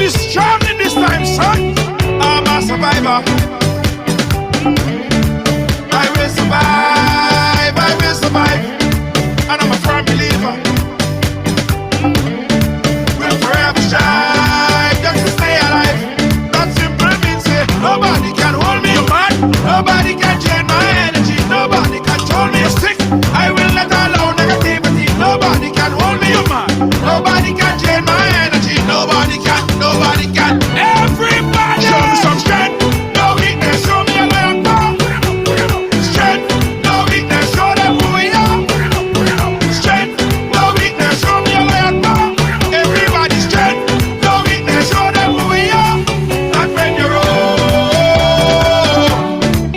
be strong in this time, son. I'm a survivor. I will survive, I will survive. And I'm a firm believer. We'll forever strive just to stay alive. That simple means say, nobody can hold me, man. Nobody can drain my energy. Nobody can hold me sick. I will let alone negativity. Nobody can hold me, man. Nobody can drain my energy. Nobody can, nobody can. Everybody show me some strength. No weakness, show me a lion power. Strength, no weakness, show them who we are. Strength, no weakness, show me a lion power. Everybody strength, no weakness, show them who we are. And when you roll,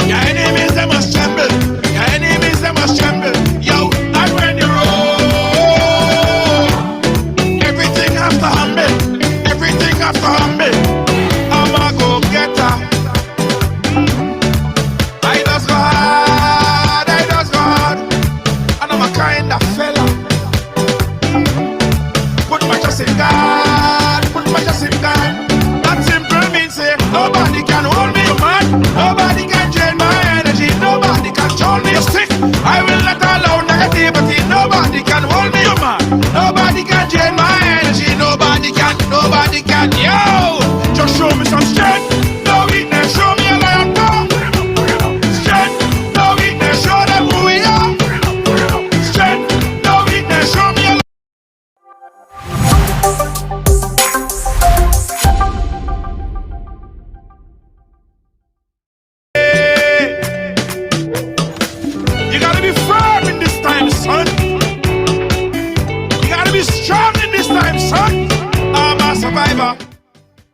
your enemies they must tremble. Your enemies they must tremble. Yo, and when you roll, everything has to humble. Everything has to humble. I'm a go-getter. I does go hard, I does go hard. And I'm a kind of fella. Put my trust in God, put my trust in God. That simple means say, nobody can hold me, man. Nobody can drain my energy. Nobody can control me sick. I will not allow negativity. Nobody can hold me, man. Nobody can drain my energy. Nobody can, nobody can. Yo, just show me some strength. No weakness, show me a lion power. Strength, no weakness, show them who we are. Strength, no weakness, show me a You gotta be firm in this time, son. You gotta be strong in this time, son. I'm a survivor.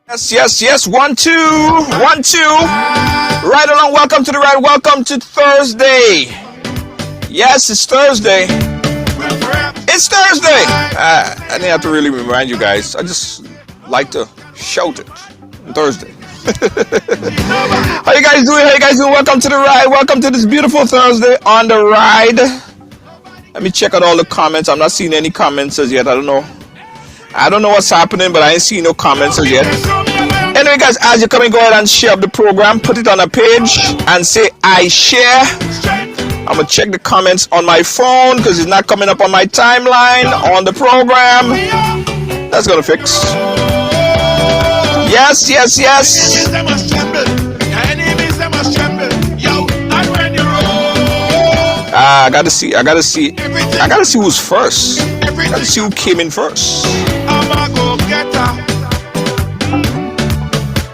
Yes, yes, yes. 1, 2, 1, 2. Right along. Welcome to the ride. Welcome to Thursday. Yes, it's Thursday. It's Thursday. I didn't have to really remind you guys. I just like to shout it. Thursday. How you guys doing? How you guys doing? Welcome to the ride. Welcome to this beautiful Thursday on the ride. Let me check out all the comments. I'm not seeing any comments as yet. I don't know what's happening, but I ain't seeing no comments as yet. Anyway, guys, as you're coming, go ahead and share the program. Put it on a page and say, I share. I'm going to check the comments on my phone because it's not coming up on my timeline on the program. That's going to fix. Yes, yes, yes. I gotta see who's first. I gotta see who came in first. I'm a go-getter.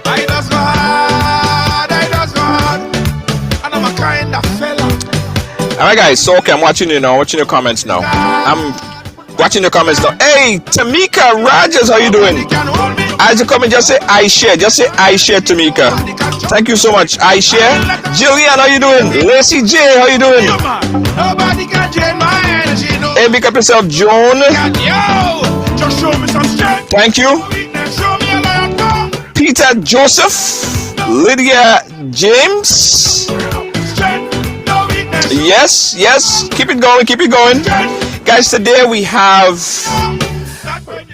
I does go hard, I does go hard. And I'm a kind of fella. Alright guys, so okay, I'm watching you now, watching your comments now. I'm watching your comments now. Hey, Tamika Rogers, how you doing? As you come in, just say I share. Just say I share, Tamika. Thank you so much. I share. Jillian, how you doing? Lacey J, how you doing? Nobody can drain my energy. Hey, pick up yourself, Joan. Just show me some strength. Thank you. Show me a lion power. Peter Joseph. Lydia James. Yes, yes. Keep it going, keep it going. Guys, today we have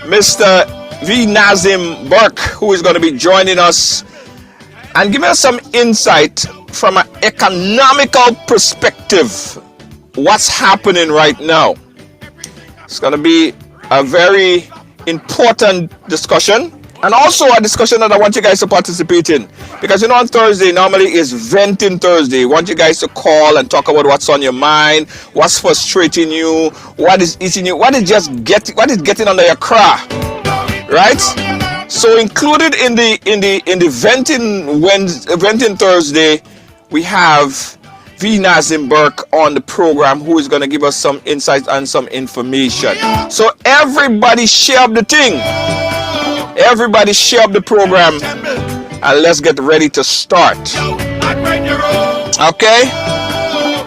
Mr. V. Nazim Burke, who is going to be joining us and giving us some insight from an economical perspective. What's happening right now? It's going to be a very important discussion, and also a discussion that I want you guys to participate in, because on Thursday normally is venting Thursday. I want you guys to call and talk about what's on your mind, what's frustrating you, what is eating you, what is getting under your craw, right? So included in the venting Thursday, we have V. Nazim Burke on the program, who is going to give us some insights and some information. So everybody share up the thing. Everybody share up the program, and let's get ready to start. Okay?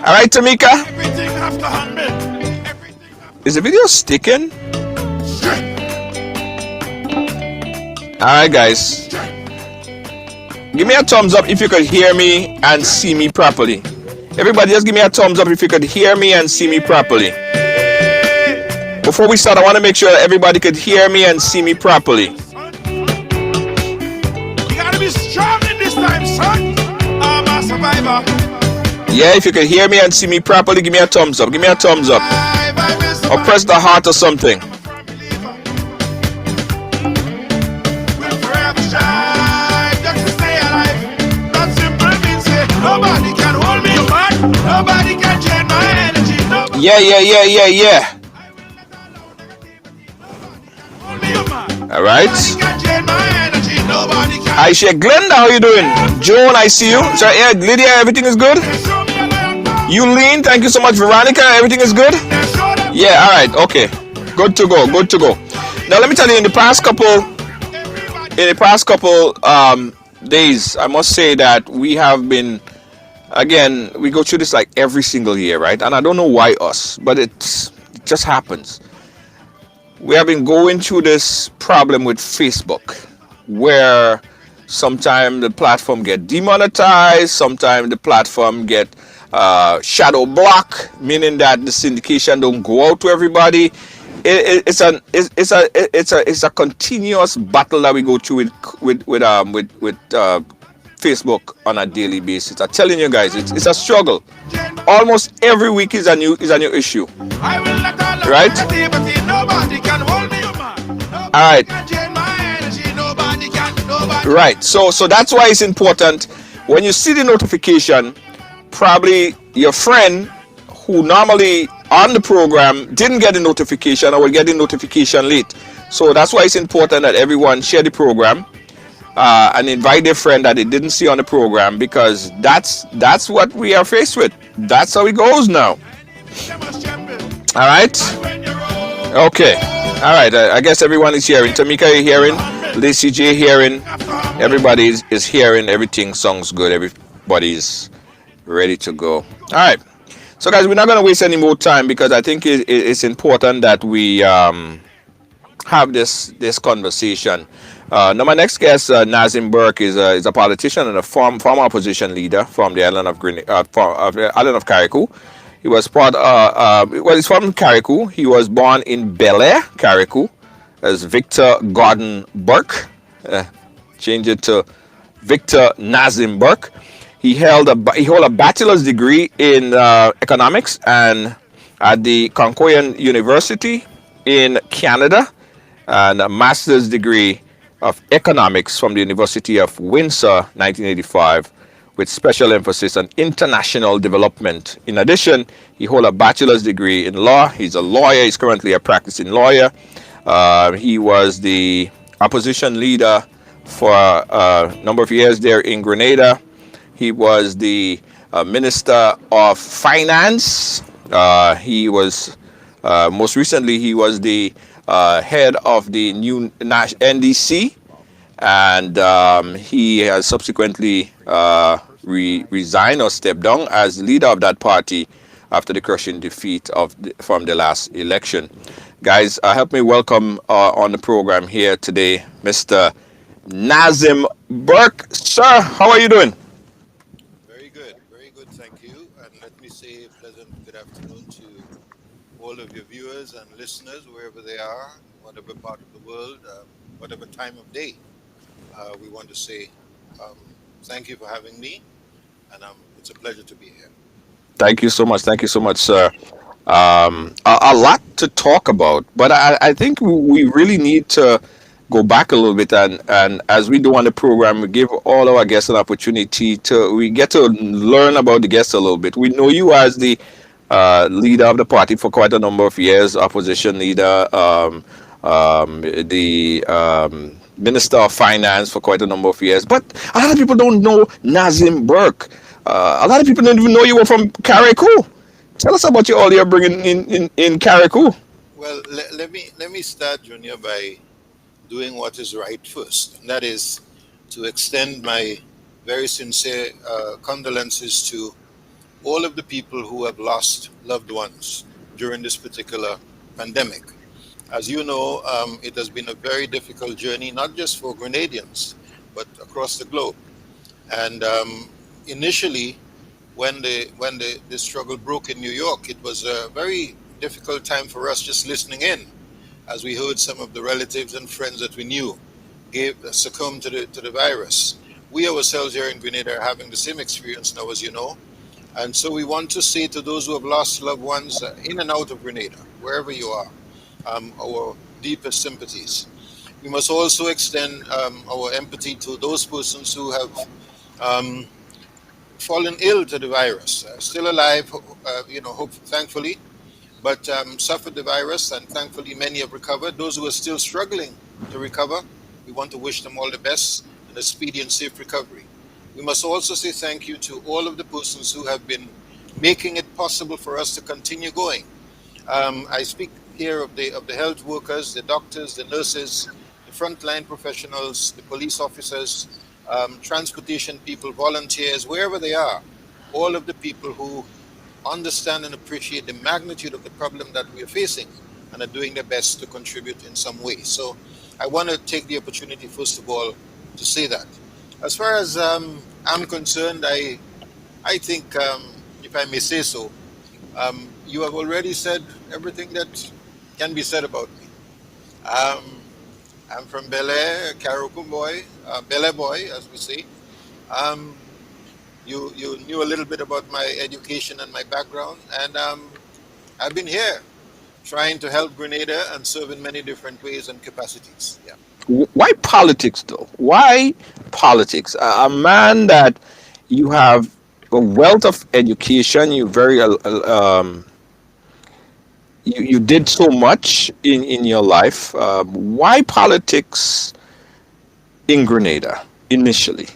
All right, Tamika? Is the video sticking? All right, guys. Give me a thumbs up if you could hear me and see me properly. Everybody, just give me a thumbs up if you could hear me and see me properly. Before we start, I want to make sure that everybody could hear me and see me properly. time, son. I'm a survivor. Yeah, if you can hear me and see me properly, give me a thumbs up. Give me a thumbs up. I will Or survive. press the heart or something. I'm a firm believer. We'll forever strive just to stay alive. That simple means say nobody can hold me apart. Nobody can change my energy. Nobody Yeah. hold me apart. All right. Nobody can change my energy. Nobody can Aisha, Glenda, how you doing? Joan, I see you. So, yeah, Lydia, everything is good? show me a lion. Eulene, thank you so much. Veronica, everything is good? Show them Yeah, all right, okay. Good to go, good to go. Now, let me tell you, in the past couple days, I must say that we have been, again, we go through this like every single year, right? And I don't know why us, but it just happens. We have been going through this problem with Facebook, where sometimes the platform get demonetized, sometimes the platform get shadow block, meaning that the syndication don't go out to everybody. It's a continuous battle that we go through with Facebook on a daily basis. I'm telling you guys, it's a struggle. Almost every week is a new issue. I will let all of Right? negativity. Nobody can hold me apart. Nobody All right. can change my energy. Nobody can. Nobody. Right. So that's why it's important when you see the notification, probably your friend who normally on the program didn't get the notification or will get the notification late. So that's why it's important that everyone share the program and invite their friend that they didn't see on the program, because that's what we are faced with. That's how it goes now. They must tremble All right. when you're old. Okay. All right. I guess everyone is hearing. Tamika, you hearing? Lacey J hearing. Everybody is hearing. Everything sounds good. Everybody's ready to go. All right. So, guys, we're not going to waste any more time, because I think it's important that we have this conversation. Now, my next guest, Nazim Burke, is a politician and a former opposition leader from the island of island of Carriacou. He was he's from Carriacou. He was born in Bel Air, Carriacou, as Victor Gordon Burke. Change it to Victor Nazim Burke. He held a bachelor's degree in economics and at the Concordia University in Canada, and a master's degree of economics from the University of Windsor, 1985, with special emphasis on international development. In addition, he holds a bachelor's degree in law. He's a lawyer. He's currently a practicing lawyer. He was the opposition leader for a number of years there in Grenada. He was the Minister of Finance. He was, most recently, he was the head of the new NDC, and he has subsequently resigned or stepped down as leader of that party after the crushing defeat from the last election. Guys, help me welcome on the program here today, Mr. Nazim Burke. Sir, how are you doing? Very good, thank you. And let me say a pleasant good afternoon to all of your viewers and listeners, wherever they are, whatever part of the world, whatever time of day. We want to say thank you for having me, and it's a pleasure to be here. Thank you so much. Thank you so much, sir. A lot to talk about, but I think we really need to go back a little bit, and as we do on the program, we give all our guests an opportunity we get to learn about the guests a little bit. We know you as the leader of the party for quite a number of years, opposition leader, the Minister of Finance for quite a number of years, but a lot of people don't know Nazim Burke. A lot of people don't even know you were from Carriacou. Tell us about all you're bringing in Carriacou. Well, let me start, Junior, by doing what is right first, and that is to extend my very sincere condolences to all of the people who have lost loved ones during this particular pandemic. As you know, it has been a very difficult journey, not just for Grenadians, but across the globe. And initially, when the struggle broke in New York, it was a very difficult time for us just listening in, as we heard some of the relatives and friends that we knew succumbed to the virus. We ourselves here in Grenada are having the same experience now, as you know. And so we want to say to those who have lost loved ones in and out of Grenada, wherever you are, our deepest sympathies. We must also extend our empathy to those persons who have um, fallen ill to the virus, still alive, hope, thankfully, but suffered the virus, and thankfully many have recovered. Those who are still struggling to recover, we want to wish them all the best and a speedy and safe recovery. We must also say thank you to all of the persons who have been making it possible for us to continue going. I speak here of the health workers, the doctors, the nurses, the frontline professionals, the police officers, transportation people, volunteers, wherever they are, all of the people who understand and appreciate the magnitude of the problem that we are facing and are doing their best to contribute in some way. So I want to take the opportunity, first of all, to say that. As far as I'm concerned, I think, if I may say so, you have already said everything that can be said about me. Um, I'm from Bel Air, Karakum boy, Bel Air boy, as we say. Um, you knew a little bit about my education and my background, and I've been here trying to help Grenada and serve in many different ways and capacities. Yeah. Why politics though? Why politics? A man that you have a wealth of education, you very you did so much in your life. Why politics in Grenada initially?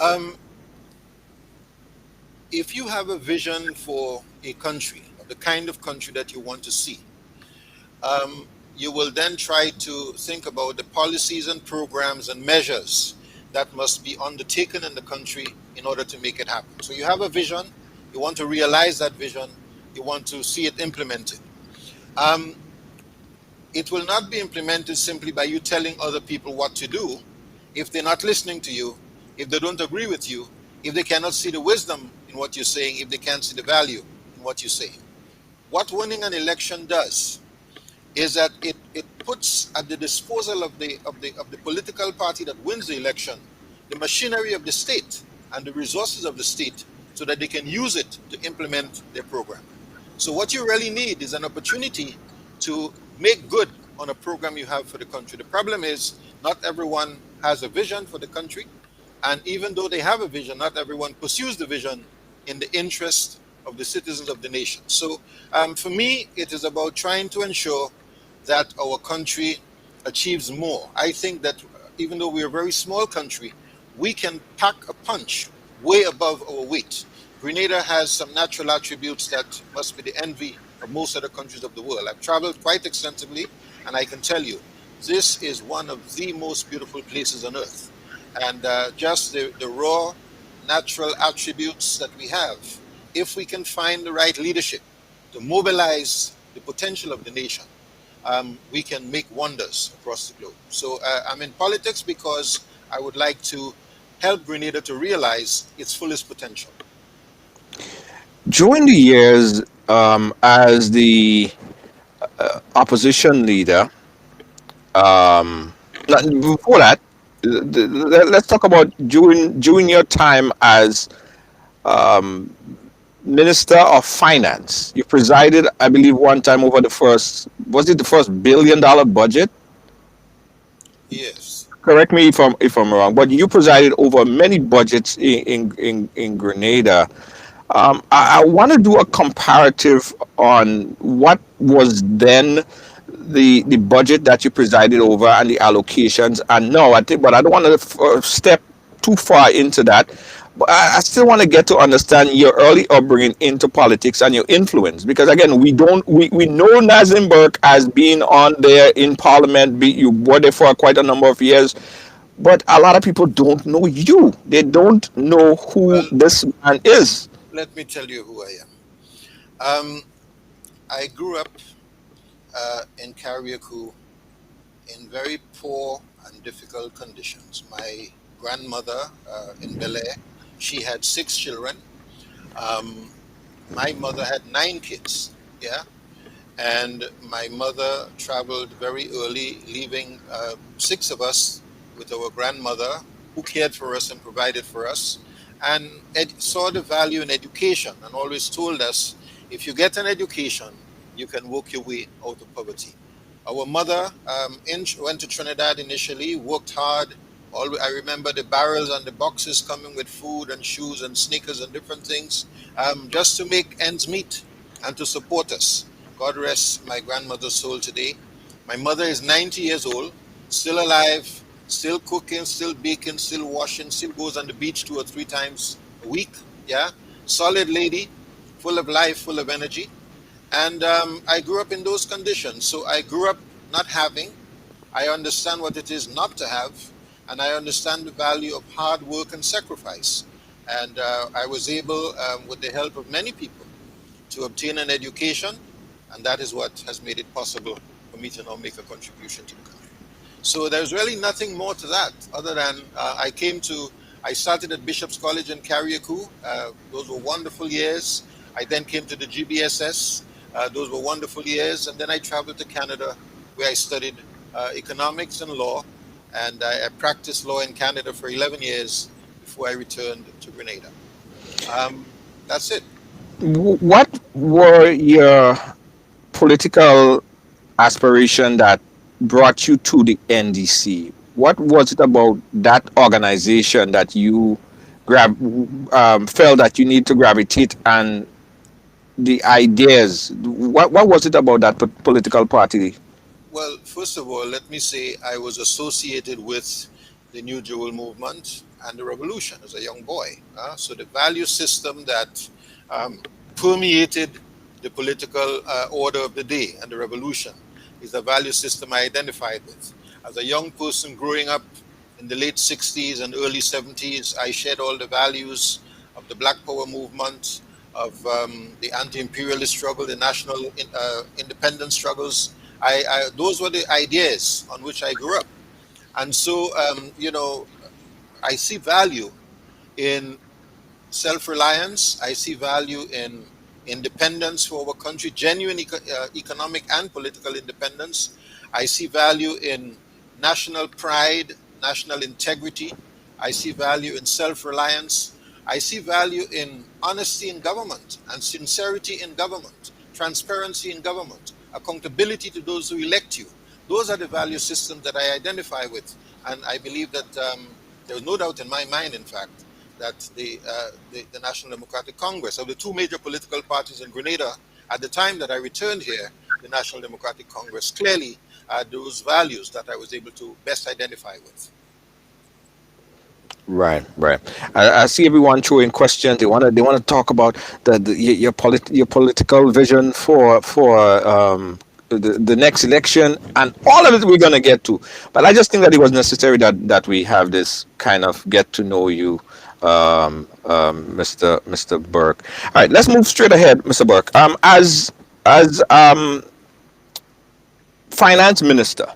Um, if you have a vision for a country, the kind of country that you want to see, um, you will then try to think about the policies and programs and measures that must be undertaken in the country in order to make it happen. So you have a vision, you want to realize that vision, you want to see it implemented. Um, it will not be implemented simply by you telling other people what to do if they're not listening to you, if they don't agree with you, if they cannot see the wisdom in what you're saying, if they can't see the value in what you're saying. What winning an election does is that it puts at the disposal of the political party that wins the election the machinery of the state and the resources of the state so that they can use it to implement their program. So what you really need is an opportunity to make good on a program you have for the country. The problem is not everyone has a vision for the country, and even though they have a vision, not everyone pursues the vision in the interest of the citizens of the nation. So for me, it is about trying to ensure that our country achieves more. I think that even though we're a very small country, we can pack a punch way above our weight. Grenada has some natural attributes that must be the envy of most other countries of the world. I've traveled quite extensively, and I can tell you, this is one of the most beautiful places on earth. And just the raw natural attributes that we have, if we can find the right leadership to mobilize the potential of the nation, we can make wonders across the globe. So I'm in politics because I would like to help Grenada to realize its fullest potential. During the years as the opposition leader, before that, let's talk about during your time as Minister of Finance. You presided, I believe, one time over the first, was it the first $1 billion budget? Yes. Correct me if I'm wrong, but you presided over many budgets in Grenada. I want to do a comparative on what was then the budget that you presided over and the allocations. And no, I think, but I don't want to step too far into that. But I still want to get to understand your early upbringing into politics and your influence, because again, we know Nazim Burke as being on there in Parliament. You were there for quite a number of years, but a lot of people don't know you. They don't know who Well, this man is. let me tell you who I am. I grew up in Carriacou in very poor and difficult conditions. My grandmother in Bel Air, she had 6 children. Um, my mother had 9 kids. Yeah. And my mother traveled very early, leaving 6 of us with our grandmother who cared for us and provided for us, and saw the value in education and always told us, if you get an education, you can work your way out of poverty. Our mother went to Trinidad initially, worked hard. I remember the barrels and the boxes coming with food and shoes and sneakers and different things, just to make ends meet and to support us. God rest my grandmother's soul today. My mother is 90 years old, still alive, still cooking, still baking, still washing, still goes on the beach 2 or 3 times a week. Yeah, solid lady, full of life, full of energy. And I grew up in those conditions. So I grew up not having. I understand what it is not to have, and I understand the value of hard work and sacrifice. And I was able, with the help of many people, to obtain an education, and that is what has made it possible for me to now make a contribution to the country. So there's really nothing more to that other than I started at Bishop's College in Carriacou. Those were wonderful years. I then came to the GBSS. Those were wonderful years. And then I traveled to Canada, where I studied economics and law. And I practiced law in Canada for 11 years before I returned to Grenada. That's it. What were your political aspiration that brought you to the NDC? What was it about that organization that you felt that you need to gravitate, and the ideas? What was it about that political party? Well, first of all, let me say I was associated with the New Jewel movement and the revolution as a young boy. So the value system that um, permeated the political order of the day and the revolution is the value system I identified with. As a young person growing up in the late 60s and early 70s, I shared all the values of the Black Power movement, of the anti-imperialist struggle, the national independence struggles. Those were the ideas on which I grew up. And so, I see value in self-reliance. I see value in independence for our country, genuine economic and political independence. I see value in national pride, national integrity. I see value in self-reliance. I see value in honesty in government and sincerity in government, transparency in government, accountability to those who elect you. Those are the value systems that I identify with. And I believe that there is no doubt in my mind, in fact, that the National Democratic Congress, of the two major political parties in Grenada, at the time that I returned here, the National Democratic Congress clearly had those values that I was able to best identify with. Right, right. I see everyone throwing questions. They want to talk about your political vision for the next election, and all of it we're gonna get to. But I just think that it was necessary that we have this kind of get to know you, Mr. Burke. All right, let's move straight ahead, Mr. Burke. As finance minister,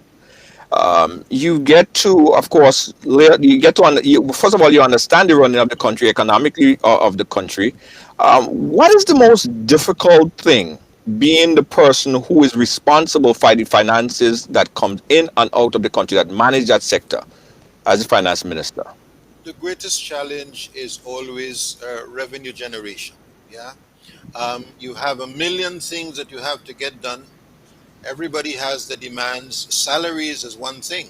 you get to, of course, you get to, first of all, you understand the running of the country, economically of the country. What is the most difficult thing being the person who is responsible for the finances that comes in and out of the country, that manage that sector as a finance minister? The greatest challenge is always revenue generation. Yeah, you have a million things that you have to get done. Everybody has the demands. Salaries is one thing.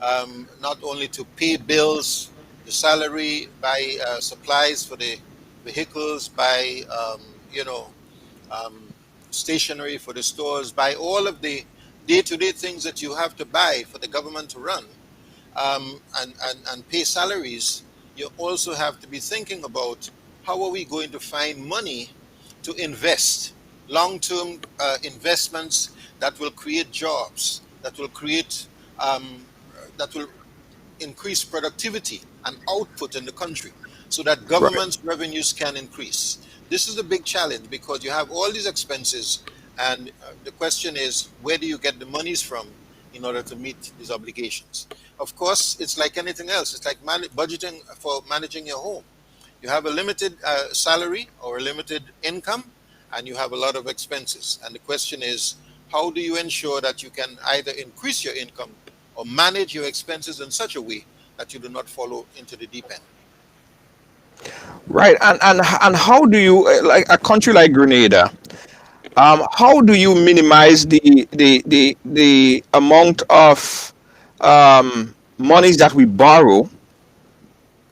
Not only to pay bills, the salary, buy supplies for the vehicles, buy um, stationery for the stores, buy all of the day-to-day things that you have to buy for the government to run, and pay salaries. You also have to be thinking about how are we going to find money to invest, long-term investments that will create jobs, um, that will increase productivity and output in the country so that Right. government's revenues can increase. This is a big challenge because you have all these expenses, and the question is, where do you get the monies from in order to meet these obligations? Of course, it's like anything else. It's like budgeting for managing your home. You have a limited salary or a limited income, and you have a lot of expenses. And the question is, how do you ensure that you can either increase your income or manage your expenses in such a way that you do not follow into the deep end. Right. And how do you like a country like Grenada? How do you minimize the amount of monies that we borrow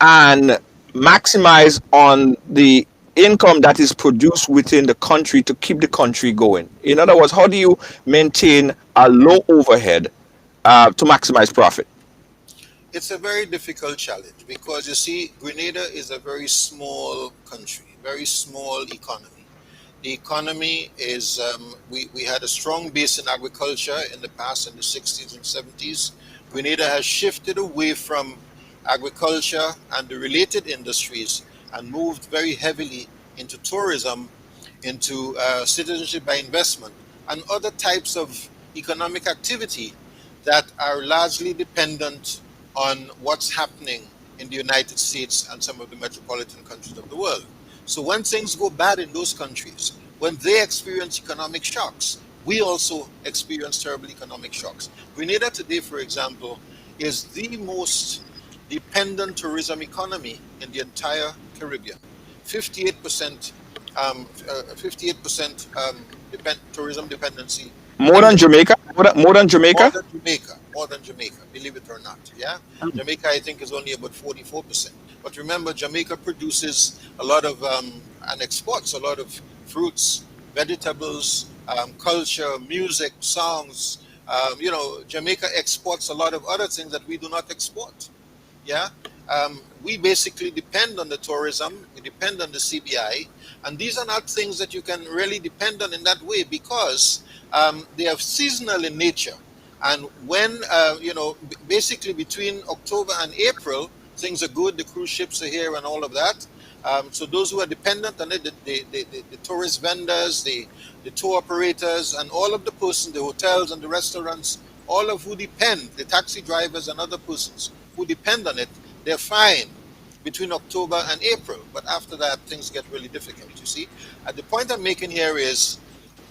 and maximize on the income that is produced within the country to keep the country going? In other words, how do you maintain a low overhead to maximize profit? It's a very difficult challenge because you see, Grenada is a very small country, very small economy. The economy is, we had a strong base in agriculture in the past, in the 60s and 70s. Grenada has shifted away from agriculture and the related industries and moved very heavily into tourism, into citizenship by investment, and other types of economic activity that are largely dependent on what's happening in the United States and some of the metropolitan countries of the world. So when things go bad in those countries, when they experience economic shocks, we also experience terrible economic shocks. Grenada today, for example, is the most dependent tourism economy in the entire Caribbean. 58%, 58% tourism dependency. More And than Jamaica? More than more Jamaica? than Jamaica, more than Jamaica, believe it or not. Yeah, Jamaica, I think, is only about 44%. But remember, Jamaica produces a lot of and exports a lot of fruits, vegetables, culture, music, songs. Jamaica exports a lot of other things that we do not export. Yeah, we basically depend on the tourism, we depend on the CBI, and these are not things that you can really depend on in that way because they are seasonal in nature. And when basically between October and April, things are good. The cruise ships are here and all of that. So those who are dependent on it, the tourist vendors, the tour operators, and all of the persons, the hotels and the restaurants, all of who depend, the taxi drivers and other persons who depend on it, they're fine between October and April. But after that, things get really difficult, you see. The point I'm making here is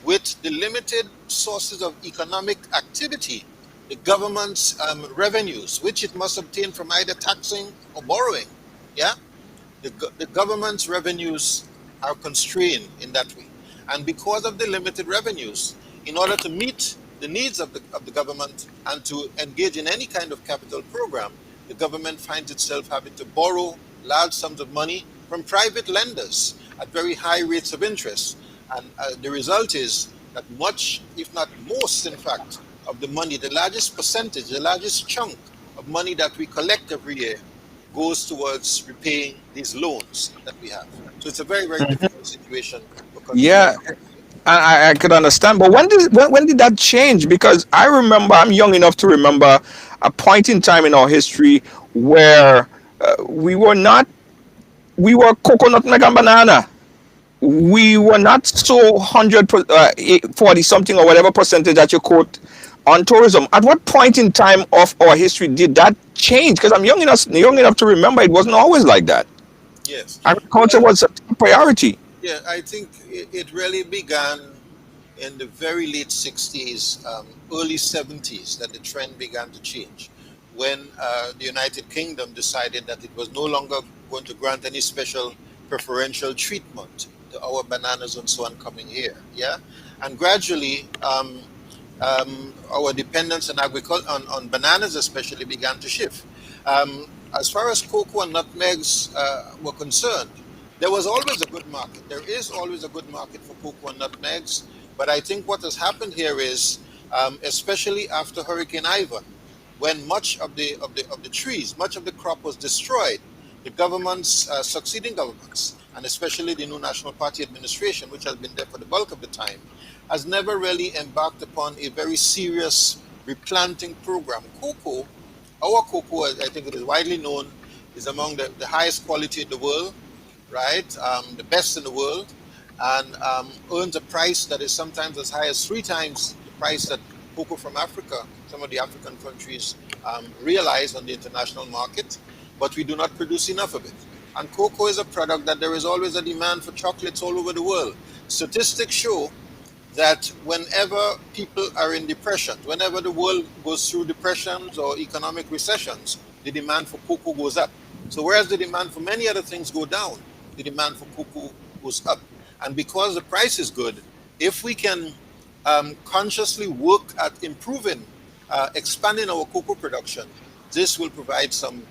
with the limited sources of economic activity, the government's revenues, which it must obtain from either taxing or borrowing, yeah, the government's revenues are constrained in that way. And because of the limited revenues, in order to meet the needs of the government and to engage in any kind of capital program, the government finds itself having to borrow large sums of money from private lenders at very high rates of interest. And the result is that much, if not most, in fact, of the money, the largest percentage, the largest chunk of money that we collect every year goes towards repaying these loans that we have. So it's a very, very difficult situation for countries like Yeah, I could understand. But when did that change? Because I remember, I'm young enough to remember a point in time in our history where we were not, we were coconut, milk, and banana. We were not so 40 something or whatever percentage that you quote on tourism. At what point in time of our history did that change? Because I'm young enough to remember it wasn't always like that. yes. Agriculture Well, was a priority. yeah, I think it really began in the very late 60s, early 70s, that the trend began to change when the United Kingdom decided that it was no longer going to grant any special preferential treatment to our bananas and so on coming here. Yeah, and gradually our dependence on agriculture, on bananas especially, began to shift. As far as cocoa and nutmegs were concerned, there was always a good market. There is always a good market for cocoa and nutmegs. But I think what has happened here is, especially after Hurricane Ivan, when much of the trees, much of the crop was destroyed, the governments, succeeding governments, and especially the new National Party administration, which has been there for the bulk of the time, has never really embarked upon a very serious replanting program. Cocoa, our cocoa, I think it is widely known, is among the highest quality in the world, right? The best in the world, and earns a price that is sometimes as high as three times the price that cocoa from Africa, some of the African countries, realize on the international market, but we do not produce enough of it. And cocoa is a product that there is always a demand for chocolates all over the world. Statistics show that whenever people are in depression, whenever the world goes through depressions or economic recessions, the demand for cocoa goes up. So whereas the demand for many other things go down, the demand for cocoa goes up. And because the price is good, if we can consciously work at improving, expanding our cocoa production, this will provide some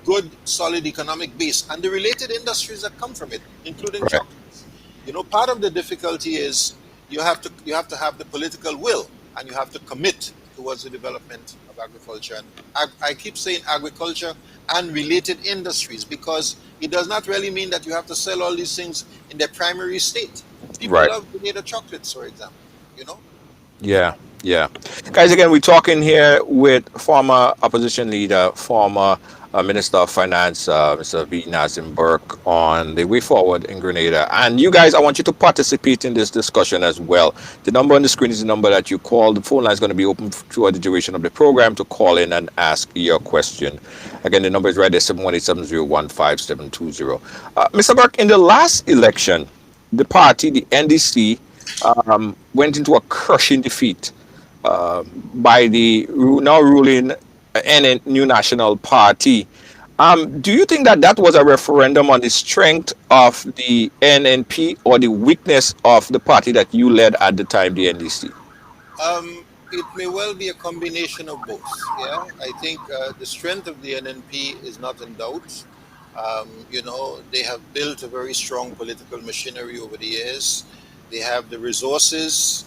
good, solid economic base and the related industries that come from it, including Right. chocolates. Part of the difficulty is you have to have the political will, and you have to commit towards the development of agriculture. And I keep saying agriculture and related industries because it does not really mean that you have to sell all these things in their primary state. People Right. love Grenada chocolates, for example. You know. Yeah, yeah. Guys, again, we're talking here with former opposition leader, former Minister of Finance, Mr. V. Nazim Burke, on the way forward in Grenada. And you guys, I want you to participate in this discussion as well. The number on the screen is the number that you call. The phone line is going to be open throughout the duration of the program to call in and ask your question. Again, the number is right there, 718-701-5720. Mr. Burke, in the last election, the party, the NDC, went into a crushing defeat by the now ruling New National Party. Do you think that that was a referendum on the strength of the NNP or the weakness of the party that you led at the time, the NDC? It may well be a combination of both. Yeah, I think the strength of the NNP is not in doubt. They have built a very strong political machinery over the years. They have the resources,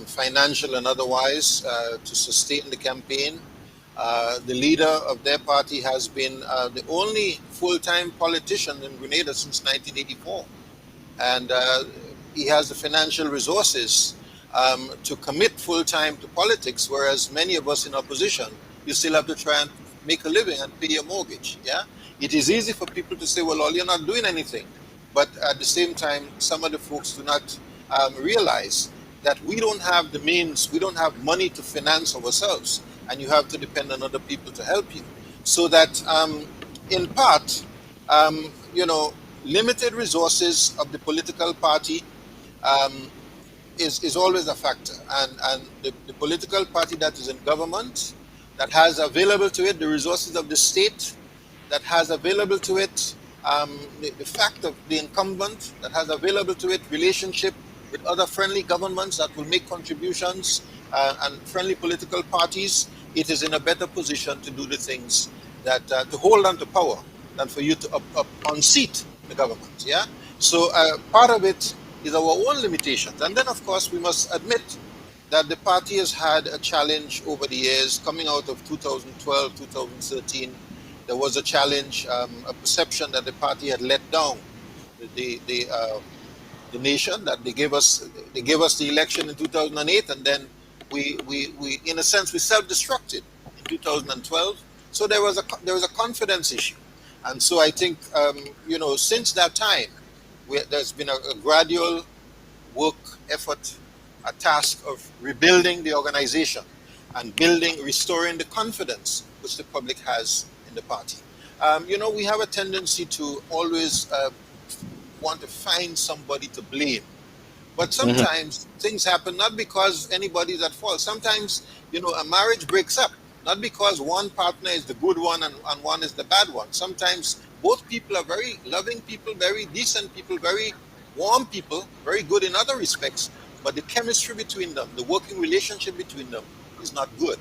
financial and otherwise, to sustain the campaign. The leader of their party has been the only full-time politician in Grenada since 1984, and he has the financial resources to commit full-time to politics, whereas many of us in opposition, you still have to try and make a living and pay your mortgage. Yeah, it is easy for people to say, well, all you're not doing anything, but at the same time, some of the folks do not realize that we don't have the means, we don't have money to finance ourselves, and you have to depend on other people to help you. So that, in part, limited resources of the political party um, is always a factor. And the political party that is in government, that has available to it the resources of the state, that has available to it the fact of the incumbent, that has available to it relationship with other friendly governments that will make contributions, and friendly political parties, it is in a better position to do the things that to hold on to power than for you to unseat the government. Yeah. So part of it is our own limitations, and then of course we must admit that the party has had a challenge over the years. Coming out of 2012, 2013, there was a challenge, a perception that the party had let down the the, uh, the nation, that they gave us the election in 2008, and then we in a sense we self-destructed in 2012. So there was a confidence issue, and so I think since that time there's been a gradual work effort, a task of rebuilding the organization and restoring the confidence which the public has in the party. We have a tendency to always want to find somebody to blame. But Hmm. sometimes things happen not because anybody's at fault. Sometimes, a marriage breaks up, not because one partner is the good one and one is the bad one. Sometimes both people are very loving people, very decent people, very warm people, very good in other respects, but the chemistry between them, the working relationship between them is not good.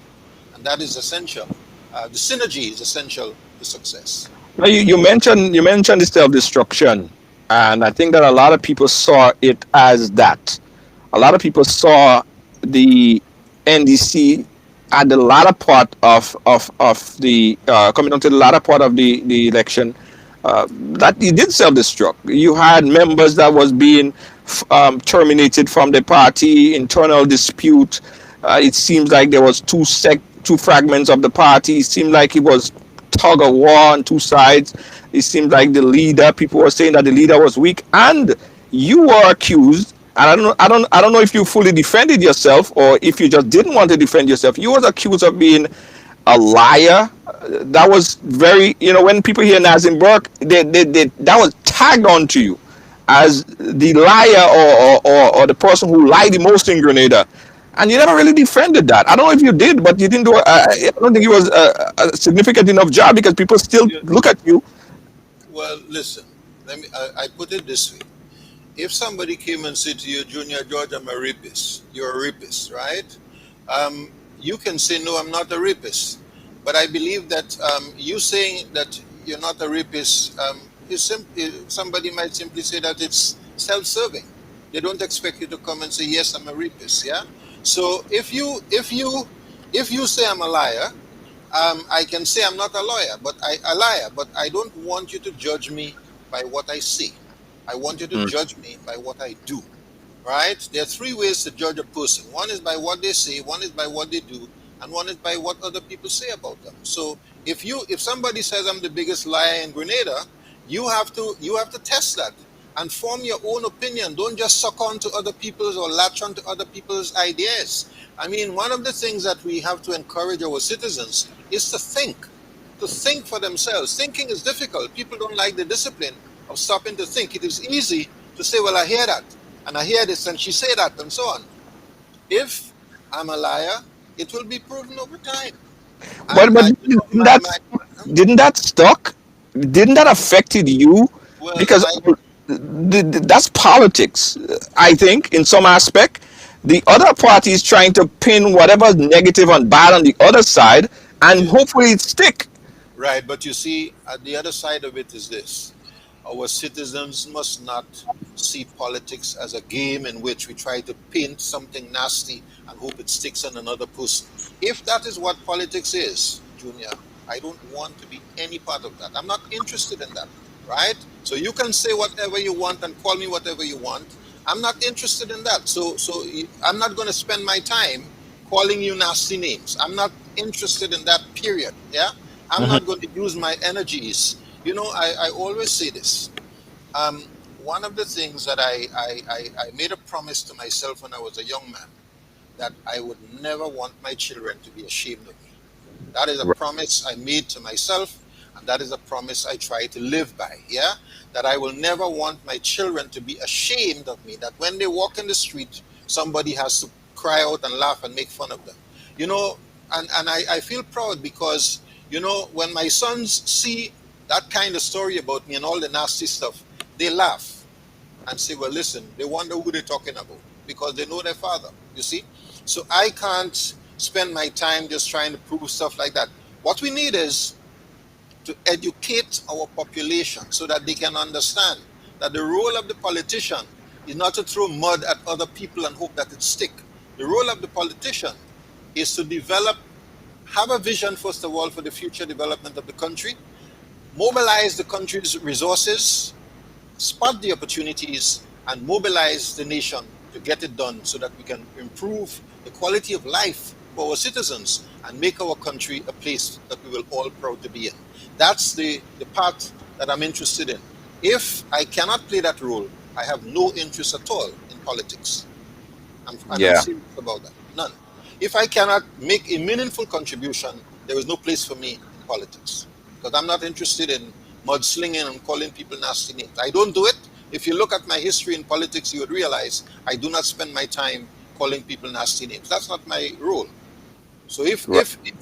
And that is essential. The synergy is essential to success. Now, you mentioned the self-destruction, and I think that a lot of people saw it as that. A lot of people saw the NDC at the latter part of the coming on to the latter part of the election, that he did self-destruct. You had members that was being terminated from the party, internal dispute. It seems like there was two fragments of the party. It seemed like it was tug of war on two sides. It seemed like the leader, people were saying that the leader was weak, and you were accused. And I don't know if you fully defended yourself or if you just didn't want to defend yourself. You was accused of being a liar. That was very, when people hear Nazim Burke, that was tagged onto you as the liar, or the person who lied the most in Grenada. And you never really defended that. I don't know if you did, but you didn't do. I don't think it was a significant enough job because people still Yeah. look at you. Well, listen. I put it this way. If somebody came and said to you, Junior George, I'm a rapist, you're a rapist, right? You can say, no, I'm not a rapist. But I believe that you saying that you're not a rapist, somebody might simply say that it's self-serving. They don't expect you to come and say, yes, I'm a rapist. Yeah. So if you say I'm a liar, I can say I'm not a liar, but I don't want you to judge me by what I say. I want you to Mm. judge me by what I do. Right? There are three ways to judge a person. One is by what they say, one is by what they do, and one is by what other people say about them. So if somebody says I'm the biggest liar in Grenada, you have to test that and form your own opinion. Don't just suck on to other people's or latch on to other people's ideas. I mean, one of the things that we have to encourage our citizens is to think for themselves. Thinking is difficult. People don't like the discipline of stopping to think. It is easy to say, well, I hear that, and I hear this, and she say that, and so on. If I'm a liar, it will be proven over time. But didn't that stuck? Didn't that affected you? Well, Because that's politics. I think in some aspect, the other party is trying to pin whatever negative and bad on the other side, and yeah, hopefully it stick. right. But you see, the other side of it is this: our citizens must not see politics as a game in which we try to paint something nasty and hope it sticks on another person. If that is what politics is, Junior, I don't want to be any part of that. I'm not interested in that, right? So you can say whatever you want and call me whatever you want. I'm not interested in that. I'm not going to spend my time calling you nasty names. I'm not interested in that, period. Yeah? I'm not going to use my energies. I always say this. Um, One of the things that I made a promise to myself when I was a young man, that I would never want my children to be ashamed of me. That is a promise I made to myself, and that is a promise I try to live by. Yeah, that I will never want my children to be ashamed of me. That when they walk in the street, somebody has to cry out and laugh and make fun of them. You know, and I feel proud because when my sons see that kind of story about me and all the nasty stuff, they laugh and say, well, listen, they wonder who they're talking about because they know their father, you see? So I can't spend my time just trying to prove stuff like that. What we need is to educate our population so that they can understand that the role of the politician is not to throw mud at other people and hope that it stick. The role of the politician is to have a vision, first of all, for the future development of the country, mobilize the country's resources, spot the opportunities, and mobilize the nation to get it done so that we can improve the quality of life for our citizens and make our country a place that we will all proud to be in. That's the part that I'm interested in. If I cannot play that role, I have no interest at all in politics. I'm Yeah. serious about that. None. If I cannot make a meaningful contribution, there is no place for me in politics. Because I'm not interested in mudslinging and calling people nasty names. I don't do it. If you look at my history in politics, you would realize I do not spend my time calling people nasty names. That's not my role. So if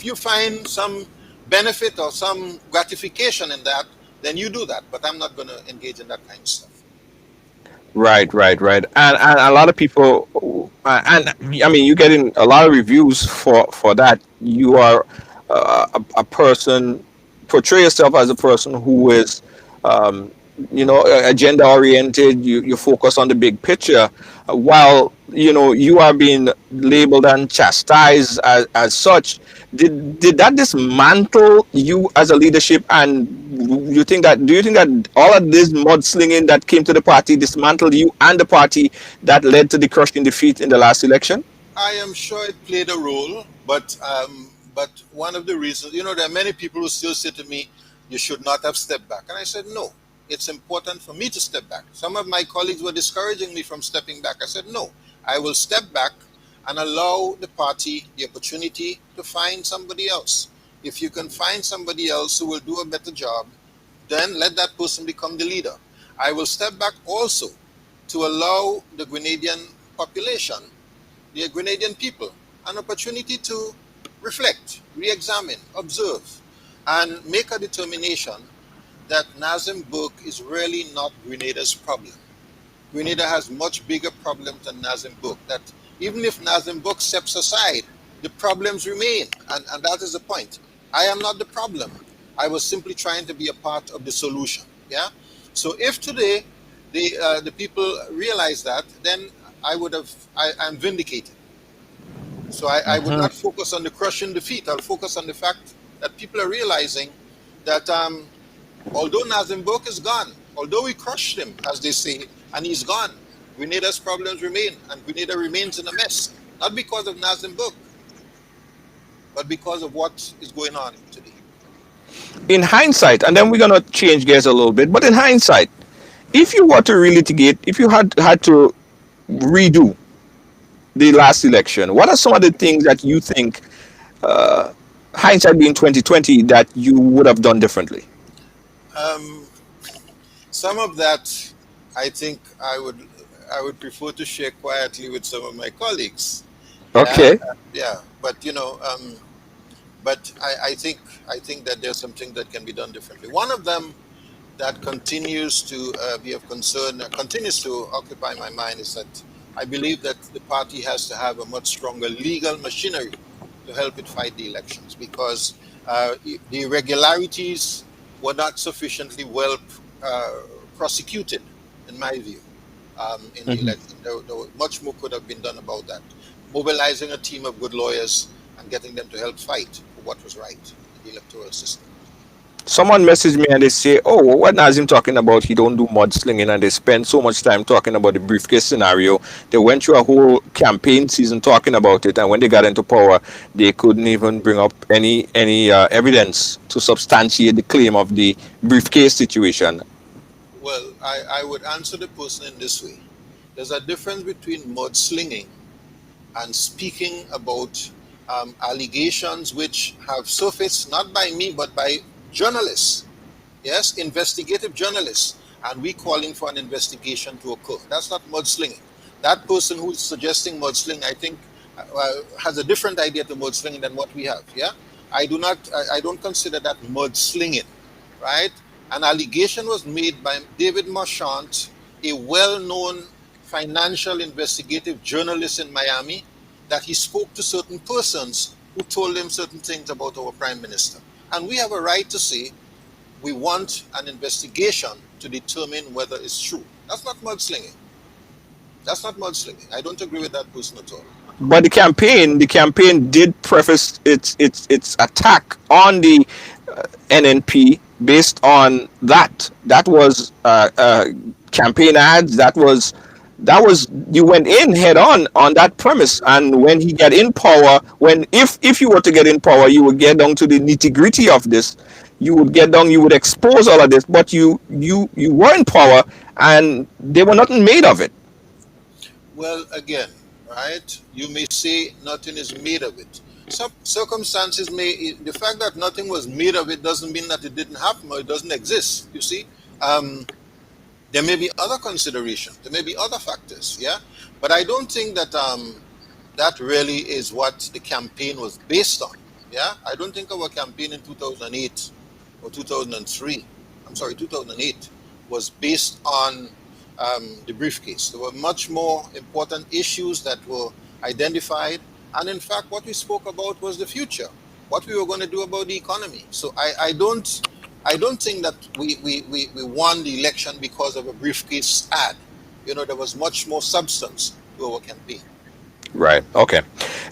you find some benefit or some gratification in that, then you do that. But I'm not going to engage in that kind of stuff. Right, right, right. And a lot of people, and I mean, you're getting a lot of reviews for that. You are a person, portray yourself as a person who is, um, agenda oriented. You focus on the big picture, while you are being labeled and chastised as such. Did that dismantle you as a leadership? And do you think that all of this mudslinging that came to the party dismantled you and the party that led to the crushing defeat in the last election? I am sure it played a role, but one of the reasons, there are many people who still say to me, "You should not have stepped back," and I said, "No, it's important for me to step back." Some of my colleagues were discouraging me from stepping back. I said, "No, I will step back and allow the party the opportunity to find somebody else. If you can find somebody else who will do a better job, then let that person become the leader. I will step back also to allow the Grenadian population the Grenadian people an opportunity to reflect, re-examine, observe, and make a determination that Nazim Burke is really not Grenada's problem. Grenada has much bigger problems than Nazim Burke. That even if Nazim Burke steps aside, the problems remain, and that is the point. I am not the problem. I was simply trying to be a part of the solution. Yeah. So if today the people realize that, then I'm vindicated. So I would not focus on the crushing defeat. I'll focus on the fact that people are realizing that although Nazim Burke is gone, although we crushed him, as they say, and he's gone, Grenada's problems remain, and Grenada remains in a mess. Not because of Nazim Burke, but because of what is going on today. In hindsight, and then we're gonna change gears a little bit, but in hindsight, if you were to relitigate, if you had to redo the last election, what are some of the things that you think, hindsight being 2020, that you would have done differently? Um, some of that, I think, I would prefer to share quietly with some of my colleagues. Yeah, Okay. yeah. But but I think that there's something that can be done differently. One of them that continues to be of concern, continues to occupy my mind, is that I believe that the party has to have a much stronger legal machinery to help it fight the elections, because the irregularities were not sufficiently well uh, prosecuted, in my view, in the Mhm. election. Much more could have been done about that. Mobilizing a team of good lawyers and getting them to help fight for what was right in the electoral system. Someone messaged me and they say, "Oh, what Nazim talking about? He don't do mudslinging," and they spend so much time talking about the briefcase scenario. They went through a whole campaign season talking about it, and when they got into power, they couldn't even bring up any evidence to substantiate the claim of the briefcase situation. Well, I would answer the person in this way. There's a difference between mudslinging and speaking about allegations which have surfaced not by me but by journalists, yes, investigative journalists, and we calling for an investigation to occur. That's not mudslinging. That person who's suggesting mudslinging, I think, has a different idea to mudslinging than what we have. Yeah, I don't consider that mudslinging, right? An allegation was made by David Marchant, a well-known financial investigative journalist in Miami, that he spoke to certain persons who told him certain things about our prime minister. And we have a right to say we want an investigation to determine whether it's true. That's not mudslinging. That's not mudslinging. I don't agree with that person at all. But the campaign did preface its attack on the NNP based on that. That was campaign ads. That was you went in head on that premise. And when he get in power, when if you were to get in power, you would get down to the nitty gritty of this. You would get down. You would expose all of this. But you were in power, and they were nothing made of it. Well, again, right? You may say nothing is made of it. Some circumstances may, the fact that nothing was made of it doesn't mean that it didn't happen or it doesn't exist. You see, um, there may be other considerations, there may be other factors, yeah. But I don't think that that really is what the campaign was based on. Yeah, I don't think our campaign in 2008 or 2003, I'm sorry, 2008, was based on the briefcase. There were much more important issues that were identified, and in fact, what we spoke about was the future, what we were going to do about the economy. So I don't think that we won the election because of a briefcase ad. There was much more substance to our campaign. Right. Okay.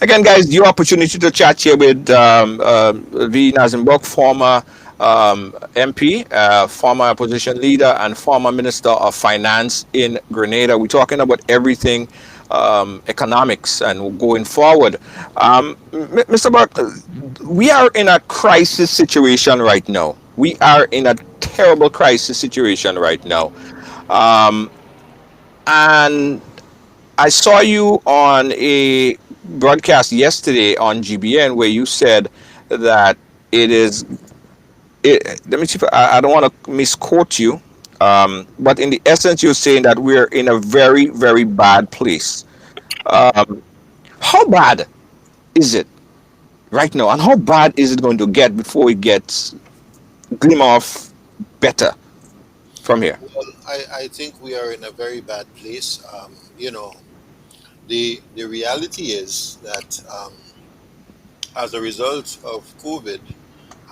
Again, guys, your opportunity to chat here with V. Nazim Burke, former MP, former opposition leader, and former Minister of Finance in Grenada. We're talking about everything economics and going forward. Mr. Burke, we are in a crisis situation right now. We are in a terrible crisis situation right now. Um, and I saw you on a broadcast yesterday on GBN where you said that it is. Let me see if I don't want to misquote you, but in the essence, you're saying that we're in a very, very bad place. Um, How bad is it right now, and how bad is it going to get before it gets glimmer of better from here? Well, I think we are in a very bad place. The reality is that as a result of COVID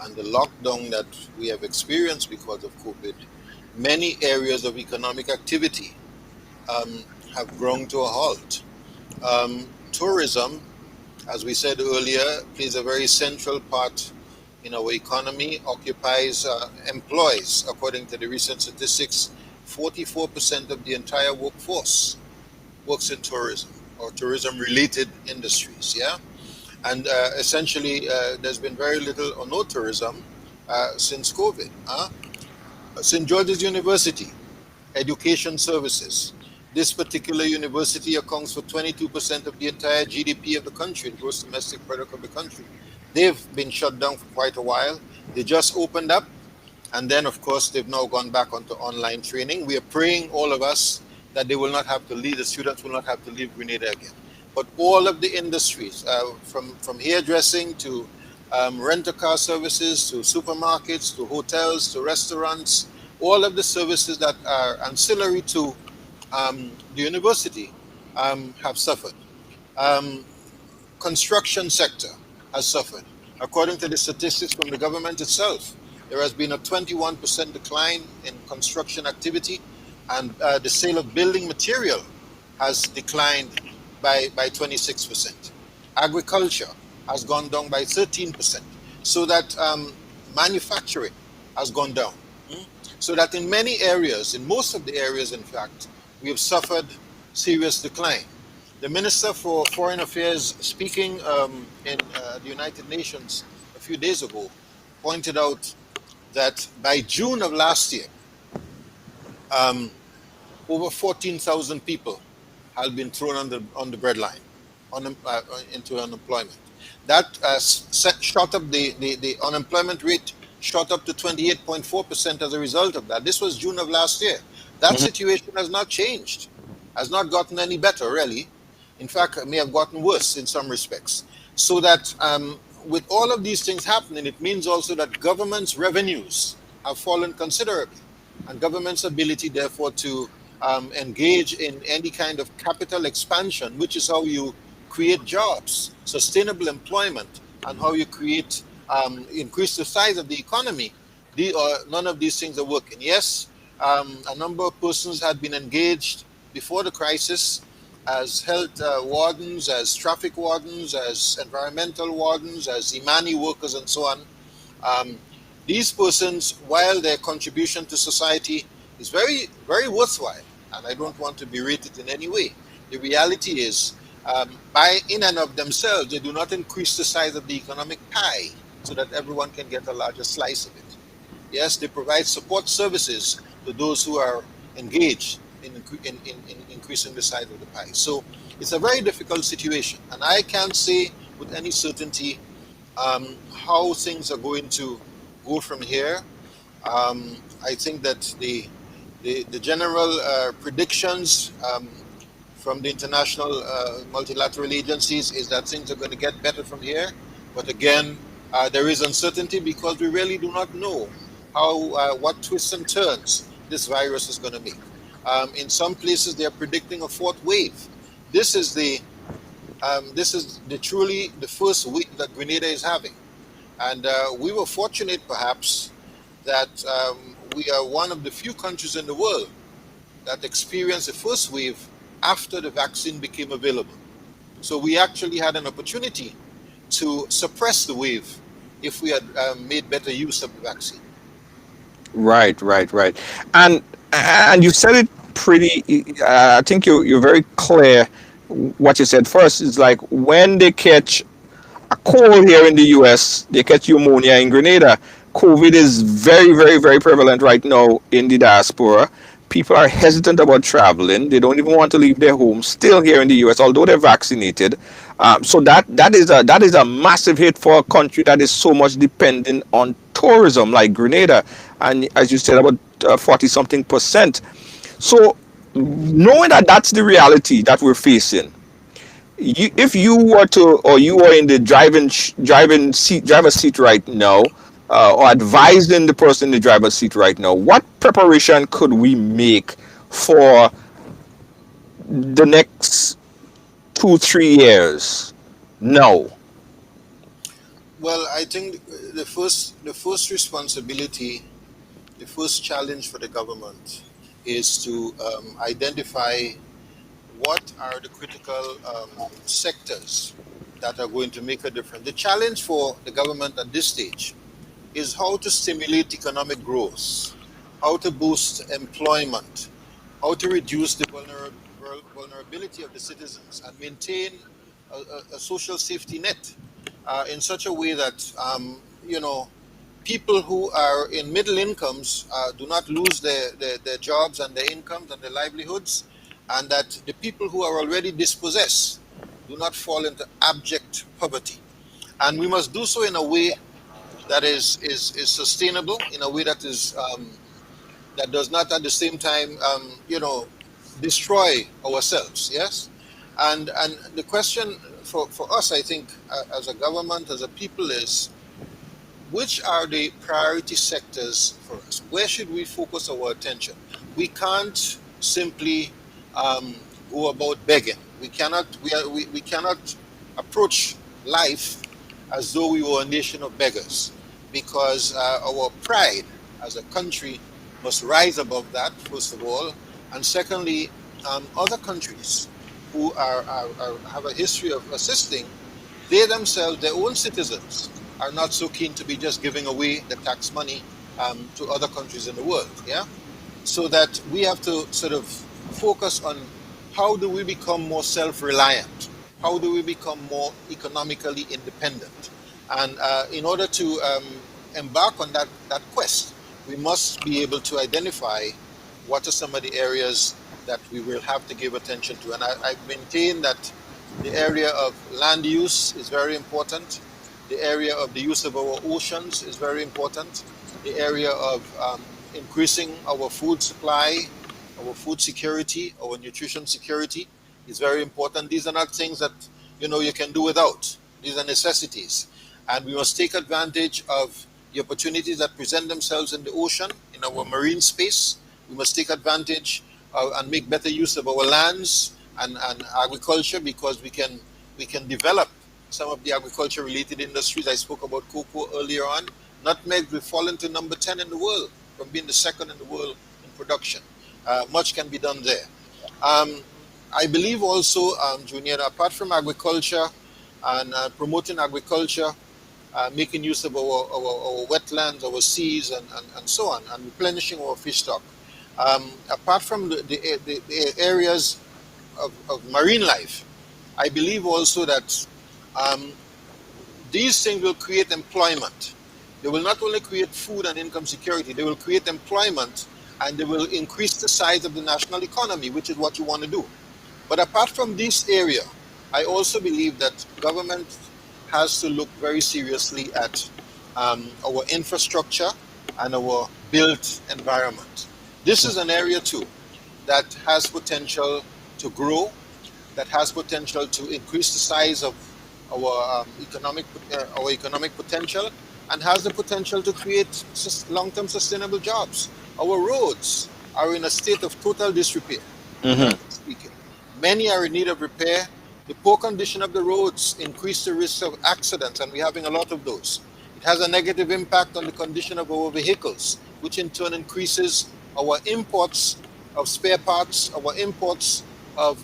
and the lockdown that we have experienced because of COVID, many areas of economic activity have grown to a halt. Tourism, as we said earlier, plays a very central part in our economy, employs, according to the recent statistics, 44% of the entire workforce works in tourism or tourism related industries. Yeah. And essentially, there's been very little or no tourism since COVID. St. George's University, education services. This particular university accounts for 22% of the entire GDP of the country, the gross domestic product of the country. They've been shut down for quite a while. They just opened up, and then, of course, they've now gone back onto online training. We are praying, all of us, that they will not have to leave, the students will not have to leave Grenada again. But all of the industries, from hairdressing to rent-a-car services, to supermarkets, to hotels, to restaurants, all of the services that are ancillary to the university have suffered. Um, Construction sector has suffered. According to the statistics from the government itself, there has been a 21% decline in construction activity, and the sale of building material has declined by 26%. Agriculture has gone down by 13%. So that manufacturing has gone down. Mm. So that in many areas, in most of the areas, in fact, we have suffered serious decline. The Minister for Foreign Affairs, speaking in the United Nations a few days ago, pointed out that by June of last year, over 14,000 people had been thrown on the breadline, into unemployment. That shot up the unemployment rate shot up to 28.4% as a result of that. This was June of last year. That situation has not changed, has not gotten any better, really. In fact, it may have gotten worse in some respects. So that with all of these things happening, it means also that government's revenues have fallen considerably, and government's ability, therefore, to engage in any kind of capital expansion, which is how you create jobs, sustainable employment, and how you create increase the size of the economy. None of these things are working. Yes, a number of persons had been engaged before the crisis as health wardens, as traffic wardens, as environmental wardens, as Imani workers, and so on. These persons, while their contribution to society is very, very worthwhile, and I don't want to berate it in any way, the reality is, by in and of themselves, they do not increase the size of the economic pie so that everyone can get a larger slice of it. Yes, they provide support services to those who are engaged in increasing the size of the pie. So it's a very difficult situation, and I can't say with any certainty how things are going to go from here. I think that the general predictions from the international multilateral agencies is that things are going to get better from here. But again, there is uncertainty because we really do not know what twists and turns this virus is going to make. In some places, they are predicting a fourth wave. This is truly the first wave that Grenada is having, and we were fortunate, perhaps, that we are one of the few countries in the world that experienced the first wave after the vaccine became available. So we actually had an opportunity to suppress the wave if we had made better use of the vaccine. Right, right, right. And you said it pretty. I think you're very clear. What you said first is like when they catch a cold here in the US, they catch pneumonia in Grenada. COVID is very, very, very prevalent right now in the diaspora. People are hesitant about traveling. They don't even want to leave their homes. Still here in the US, although they're vaccinated. So that is a massive hit for a country that is so much dependent on tourism, like Grenada, and as you said, about 40 something percent. So knowing that that's the reality that we're facing, if you were to, or you were in the driver's seat right now, or advising the person in the driver's seat right now, what preparation could we make for the next 2 3 years? No. Well, I think the first responsibility, the first challenge for the government is to identify what are the critical sectors that are going to make a difference. The challenge for the government at this stage is how to stimulate economic growth, how to boost employment, how to reduce the vulnerability of the citizens and maintain a social safety net in such a way that people who are in middle incomes do not lose their jobs and their incomes and their livelihoods, and that the people who are already dispossessed do not fall into abject poverty. And we must do so in a way that is sustainable, in a way that is that does not at the same time destroy ourselves. Yes, and the question for us, I think, as a government, as a people, is which are the priority sectors for us? Where should we focus our attention? We can't simply um, go about begging. We cannot approach life as though we were a nation of beggars, because our pride as a country must rise above that, first of all, and secondly, other countries who have a history of assisting, they themselves, their own citizens, are not so keen to be just giving away the tax money to other countries in the world. Yeah, so that we have to sort of focus on how do we become more self-reliant, how do we become more economically independent, and in order to embark on that quest, we must be able to identify what are some of the areas that we will have to give attention to. And I maintain that the area of land use is very important. The area of the use of our oceans is very important. The area of increasing our food supply, our food security, our nutrition security is very important. These are not things that you can do without. These are necessities, and we must take advantage of the opportunities that present themselves in the ocean, in our marine space. We must take advantage and make better use of our lands and agriculture, because we can develop some of the agriculture related industries. I spoke about cocoa earlier on. Nutmeg will fall into number 10 in the world from being the second in the world in production. Much can be done there. Um, I believe also, Junior, apart from agriculture and promoting agriculture, making use of our wetlands, our seas, and so on, and replenishing our fish stock. Apart from the areas of marine life, I believe also that um, these things will create employment. They will not only create food and income security, they will create employment, and they will increase the size of the national economy, which is what you want to do. But apart from this area, I also believe that government has to look very seriously at our infrastructure and our built environment. This is an area too that has potential to grow, that has potential to increase the size of our economic potential, and has the potential to create long-term sustainable jobs. Our roads are in a state of total disrepair, Hmm. generally speaking. Many are in need of repair. The poor condition of the roads increase the risk of accidents, and we're having a lot of those. It has a negative impact on the condition of our vehicles, which in turn increases our imports of spare parts, our imports of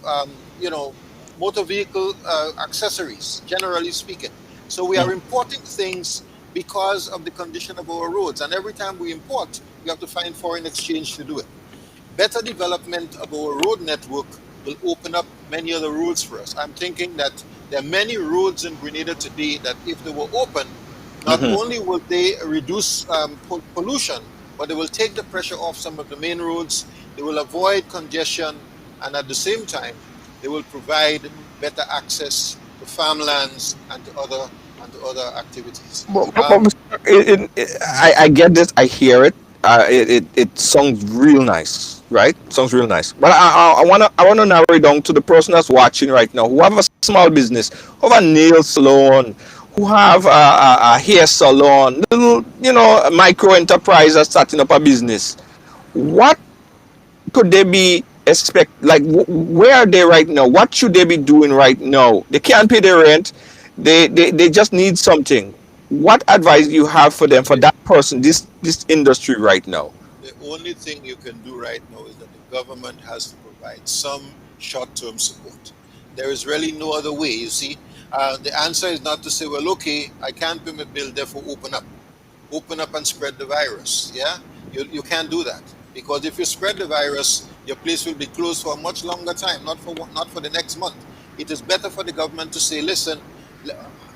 motor vehicle accessories, generally speaking. So we are importing things because of the condition of our roads, and every time we import, we have to find foreign exchange to do it. Better development of our road network will open up many other roads for us. I'm thinking that there are many roads in Grenada today that, if they were open, not Hmm. only will they reduce pollution, but they will take the pressure off some of the main roads. They will avoid congestion, and at the same time, they will provide better access to farmlands and to other activities. But Um, I get this, I hear it. It sounds real nice, right? Sounds real nice. But I wanna narrow it down to the person that's watching right now, who have a small business, who have a nail salon, who have a hair salon, little, a micro enterprise that's starting up a business. What could they be expect, like, where are they right now? What should they be doing right now? They can't pay their rent. They just need something. What advice do you have for them, for Okay. that person, this industry right now? The only thing you can do right now is that the government has to provide some short-term support. There is really no other way. You see, the answer is not to say, well, okay, I can't pay my bill, therefore open up and spread the virus. Yeah, you can't do that, because if you spread the virus, your place will be closed for a much longer time, not for the next month. It is better for the government to say, listen,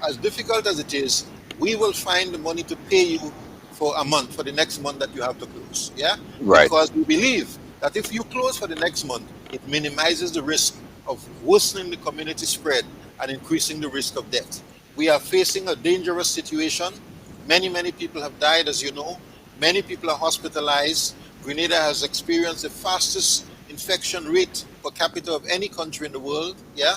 as difficult as it is, we will find the money to pay you for a month, for the next month that you have to close. Yeah, Right. because we believe that if you close for the next month, it minimizes the risk of worsening the community spread and increasing the risk of death. We are facing a dangerous situation. Many people have died, as you know. Many people are hospitalized. Grenada has experienced the fastest infection rate per capita of any country in the world. Yeah,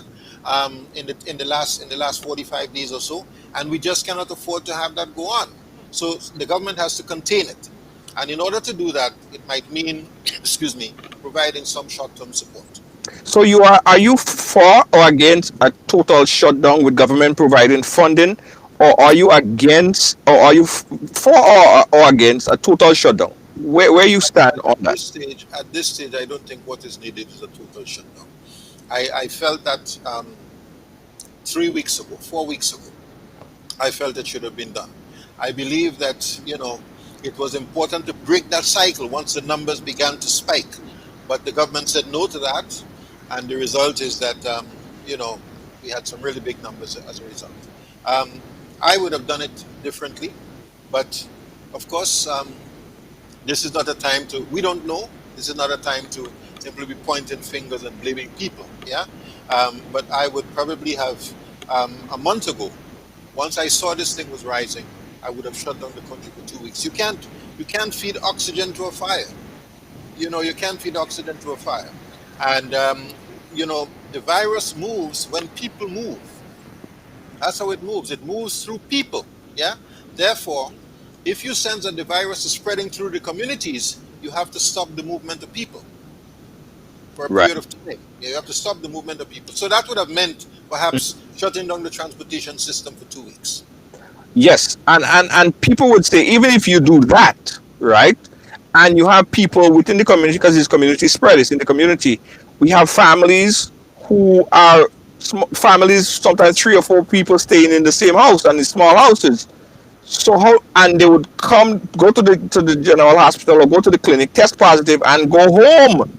in the last 45 days or so, and we just cannot afford to have that go on. So the government has to contain it, and in order to do that, it might mean, excuse me, providing some short-term support. So are you for or against a total shutdown with government providing funding, or are you against, or are you for or against a total shutdown? Where you stand on At that? this stage, I don't think what is needed is a total shutdown. I felt that 3 weeks ago, 4 weeks ago, I felt it should have been done. I believe that, it was important to break that cycle once the numbers began to spike. But the government said no to that. And the result is that, we had some really big numbers as a result. Um, I would have done it differently. But of course, this is not a time to, we don't know. This is not a time to simply be pointing fingers and blaming people. Yeah. But I would probably have, a month ago, once I saw this thing was rising, I would have shut down the country for 2 weeks. You can't feed oxygen to a fire. You can't feed oxygen to a fire. And, the virus moves when people move. That's how it moves. It moves through people. Yeah. Therefore, if you sense that the virus is spreading through the communities, you have to stop the movement of people for a Right. period of time. You have to stop the movement of people. So that would have meant perhaps shutting down the transportation system for 2 weeks. Yes, and people would say, even if you do that, right, and you have people within the community, because it's community spread, it's in the community. We have families who are families, sometimes three or four people staying in the same house and in small houses. So how, and they would go to the general hospital or go to the clinic, test positive, and go home,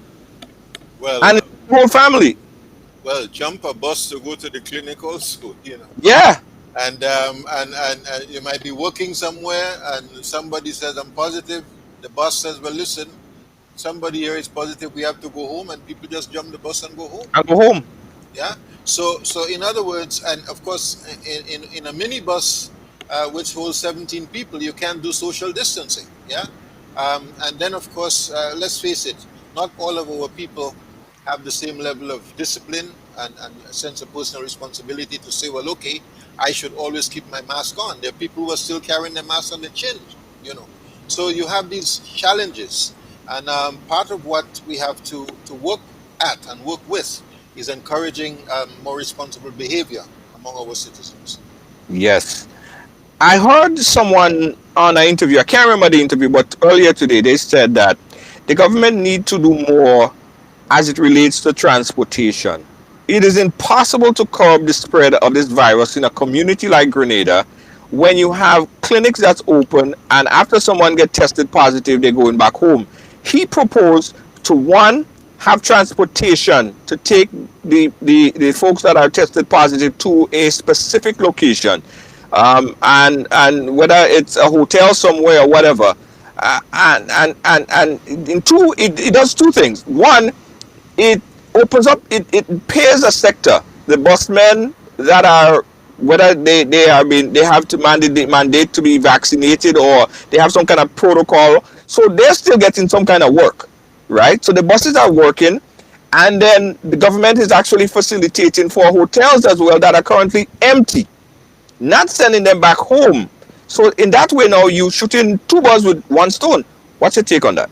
Well, and it's the whole family. jump a bus to go to the clinic also. Yeah, And you might be working somewhere and somebody says, I'm positive. The boss says, well, listen, somebody here is positive, we have to go home, and people just jump the bus and go home. and go home. Yeah. So in other words, and of course, in a minibus which holds 17 people, you can't do social distancing. Yeah. And then of course, let's face it, not all of our people have the same level of discipline and a sense of personal responsibility to say, well, okay, I should always keep my mask on. There are people who are still carrying their mask on their chin, you know. So you have these challenges, and part of what we have to work at and work with is encouraging more responsible behavior among our citizens. Yes. I heard someone on an interview, I can't remember the interview, but earlier today they said that the government need to do more as it relates to transportation. It is impossible to curb the spread of this virus in a community like Grenada when you have clinics that's open and after someone get tested positive, they're going back home. He proposed to, one, have transportation to take the folks that are tested positive to a specific location, and whether it's a hotel somewhere or whatever. And in two, it does two things. One, it opens up, it pays a sector, the busmen that are, whether they have to mandate to be vaccinated or they have some kind of protocol, So they're still getting some kind of work, right? So the buses are working, and then the government is actually facilitating for hotels as well that are currently empty, not sending them back home. So in that way, now you shooting two birds with one stone. What's your take on that?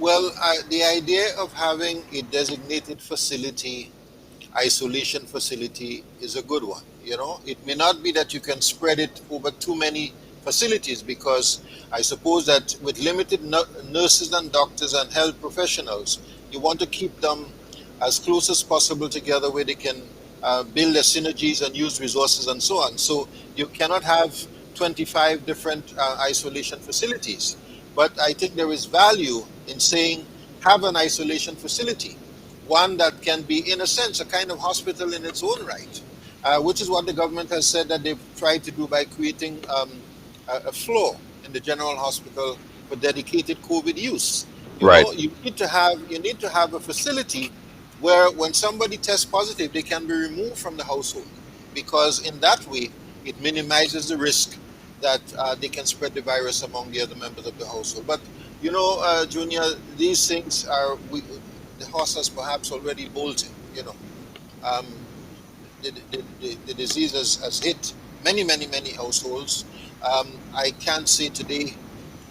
Well, the idea of having a designated facility, isolation facility, is a good one. You know, it may not be that you can spread it over too many facilities, because I suppose that with limited nurses and doctors and health professionals, you want to keep them as close as possible together, where they can build their synergies and use resources and so on. So you cannot have 25 different isolation facilities. But I think there is value in saying have an isolation facility, one that can be, in a sense, a kind of hospital in its own right, which is what the government has said that they've tried to do by creating a floor in the general hospital for dedicated COVID use. You Right. know, you need to have a facility where when somebody tests positive, they can be removed from the household, because in that way it minimizes the risk that they can spread the virus among the other members of the household. But Junior, these things are the horse has perhaps already bolted. Um, the disease has hit many households. I can't say today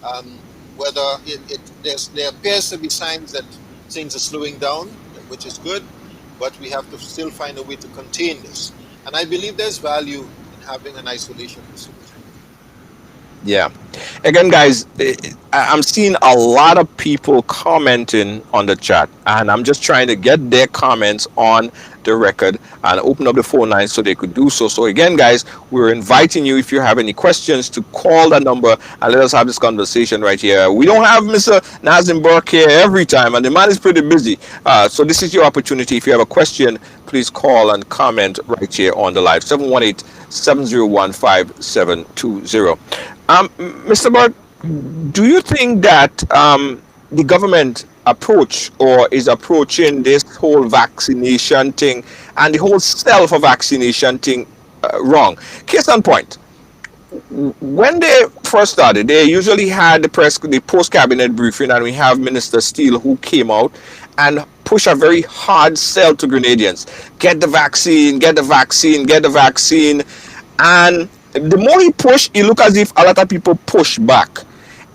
um, whether there appears to be signs that things are slowing down, which is good, but we have to still find a way to contain this. And I believe there's value in having an isolation facility. Yeah. Again, guys, I'm seeing a lot of people commenting on the chat, and I'm just trying to get their comments on the record and open up the phone lines so they could do so. So, again, guys, we're inviting you, if you have any questions, to call the number and let us have this conversation right here. We don't have Mr. Nazim Burke here every time, and the man is pretty busy. So, this is your opportunity. If you have a question, please call and comment right here on the live. 718-701-5720. Mr. Burke, do you think that the government approach or is approaching this whole vaccination thing and the whole self vaccination thing wrong? Case in point, when they first started, they usually had the post cabinet briefing, and we have Minister Steele who came out and push a very hard sell to Grenadians: get the vaccine, get the vaccine, get the vaccine. And the more he pushed, it looked as if a lot of people push back.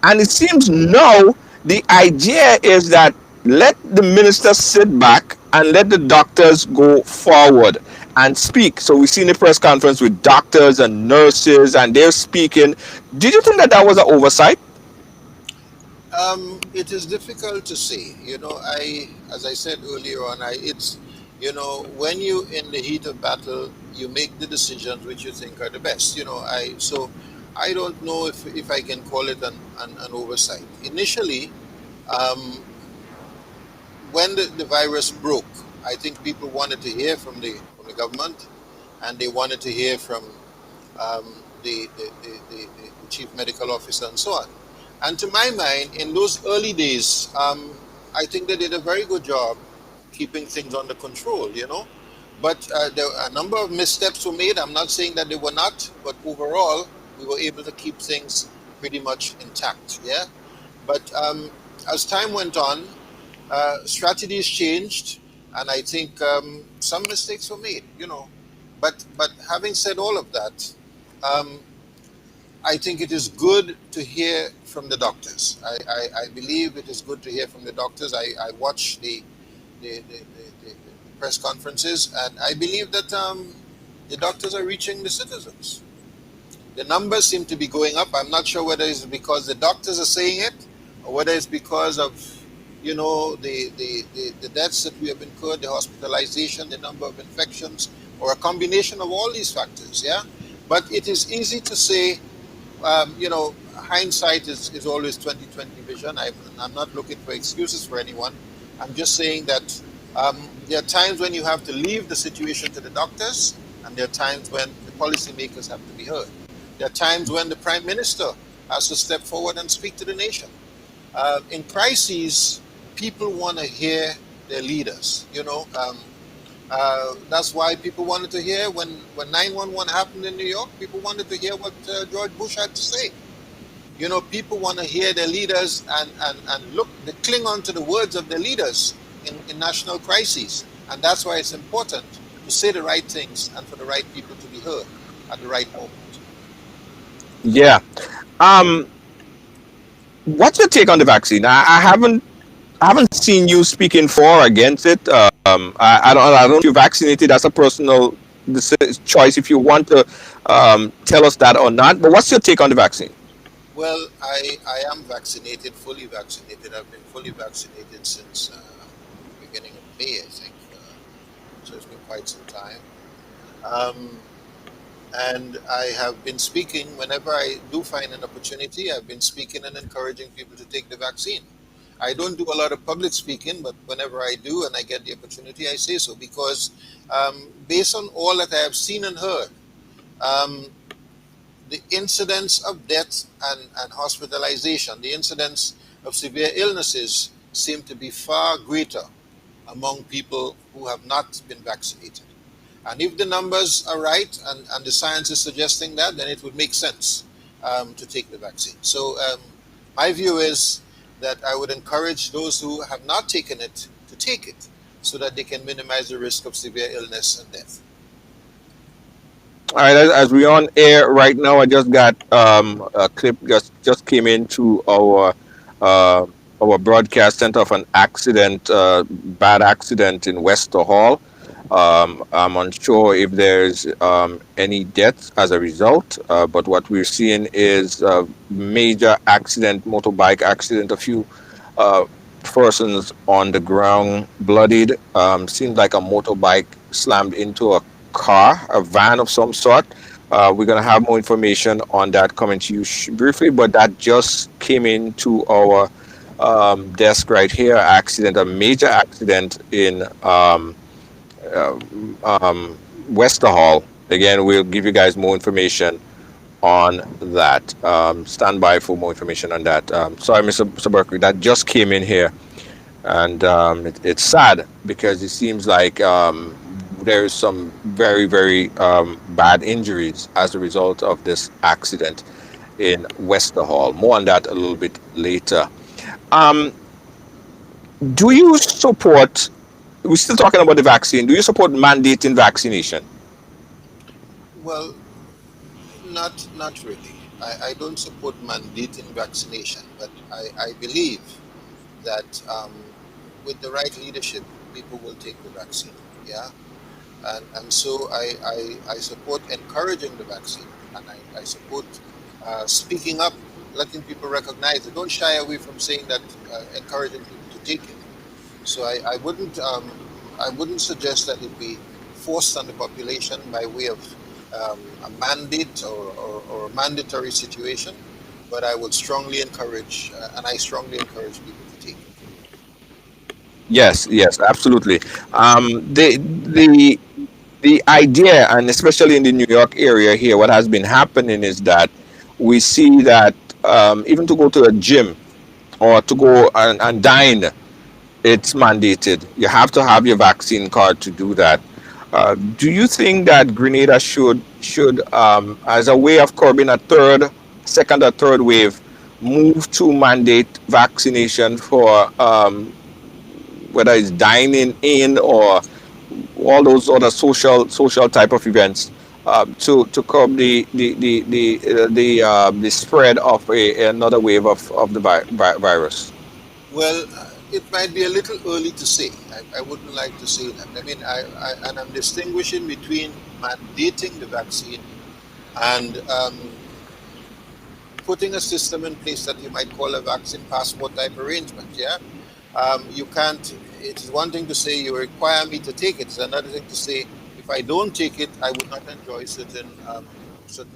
And it seems now the idea is that let the minister sit back and let the doctors go forward and speak. So we see in the press conference with doctors and nurses, and they're speaking. Did you think that that was an oversight? It is difficult to say. As I said earlier on, when you in the heat of battle, you make the decisions which you think are the best. I don't know if I can call it an oversight. Initially, um, when the virus broke, I think people wanted to hear from the government, and they wanted to hear from the chief medical officer and so on. And to my mind, in those early days, I think they did a very good job keeping things under control. But a number of missteps were made. I'm not saying that they were not, but overall, we were able to keep things pretty much intact. Yeah. But as time went on, strategies changed, and I think some mistakes were made. But having said all of that, um, I think it is good to hear from the doctors. I believe it is good to hear from the doctors. I watch the press conferences, and I believe that the doctors are reaching the citizens. The numbers seem to be going up. I'm not sure whether it's because the doctors are saying it, or whether it's because of the deaths that we have incurred, the hospitalization, the number of infections, or a combination of all these factors. Yeah, but it is easy to say. Hindsight is always 2020 vision. I'm not looking for excuses for anyone. I'm just saying that there are times when you have to leave the situation to the doctors, and there are times when the policymakers have to be heard. There are times when the prime minister has to step forward and speak to the nation. In crises, people want to hear their leaders. That's why people wanted to hear when 9/11 happened in New York. People wanted to hear what George Bush had to say. People want to hear their leaders and look, they cling on to the words of their leaders in national crises. And that's why it's important to say the right things and for the right people to be heard at the right moment. Yeah. Um, what's your take on the vaccine? I haven't seen you speaking for or against it. I don't know if you're vaccinated. That's a personal choice if you want to tell us that or not. But what's your take on the vaccine? Well, I am vaccinated, fully vaccinated. I've been fully vaccinated since the beginning of May, I think. So it's been quite some time. Um, and I have been speaking whenever I do find an opportunity. I've been speaking and encouraging people to take the vaccine. I don't do a lot of public speaking, but whenever I do and I get the opportunity, I say so because based on all that I have seen and heard, um, the incidence of death and hospitalization, the incidence of severe illnesses seem to be far greater among people who have not been vaccinated. And if the numbers are right and the science is suggesting that, then it would make sense to take the vaccine. So my view is that I would encourage those who have not taken it to take it so that they can minimize the risk of severe illness and death. All right, as we on air right now, I just got a clip just came into uh, our broadcast center of an accident, bad accident in Wester Hall. I'm unsure if there's any deaths as a result, but what we're seeing is a major accident, motorbike accident. A few uh, persons on the ground, bloodied. Seems like a motorbike slammed into a car, a van of some sort. We're gonna have more information on that coming to you briefly, but that just came into our desk right here. Accident, a major accident in uh, Wester Hall. Again, we'll give you guys more information on that. Stand by for more information on that. Sorry, Mr. Berkeley, that just came in here, and it's sad because it seems like there is some very, very bad injuries as a result of this accident in Wester Hall. More on that a little bit later. Um, do you support? We're still talking about the vaccine. Do you support mandating vaccination? Well, not really. I don't support mandating vaccination, but I believe that with the right leadership, people will take the vaccine. Yeah, and so I support encouraging the vaccine, and I support speaking up, letting people recognize it. Don't shy away from saying that, encouraging people to take it. So I wouldn't suggest that it be forced on the population by way of a mandate or a mandatory situation, but I would strongly encourage, and I strongly encourage people to take it. Yes, yes, absolutely. The idea, and especially in the New York area here, what has been happening is that we see that even to go to a gym or to go and dine, it's mandated. You have to have your vaccine card to do that. Do you think that Grenada should as a way of curbing a second or third wave, move to mandate vaccination for whether it's dining in or all those other social type of events to curb the spread of another wave of the virus. Well, it might be a little early to say. I wouldn't like to say that. I mean, and I'm distinguishing between mandating the vaccine and putting a system in place that you might call a vaccine passport type arrangement. Yeah, you can't. It's one thing to say you require me to take it. It's another thing to say if I don't take it, I would not enjoy certain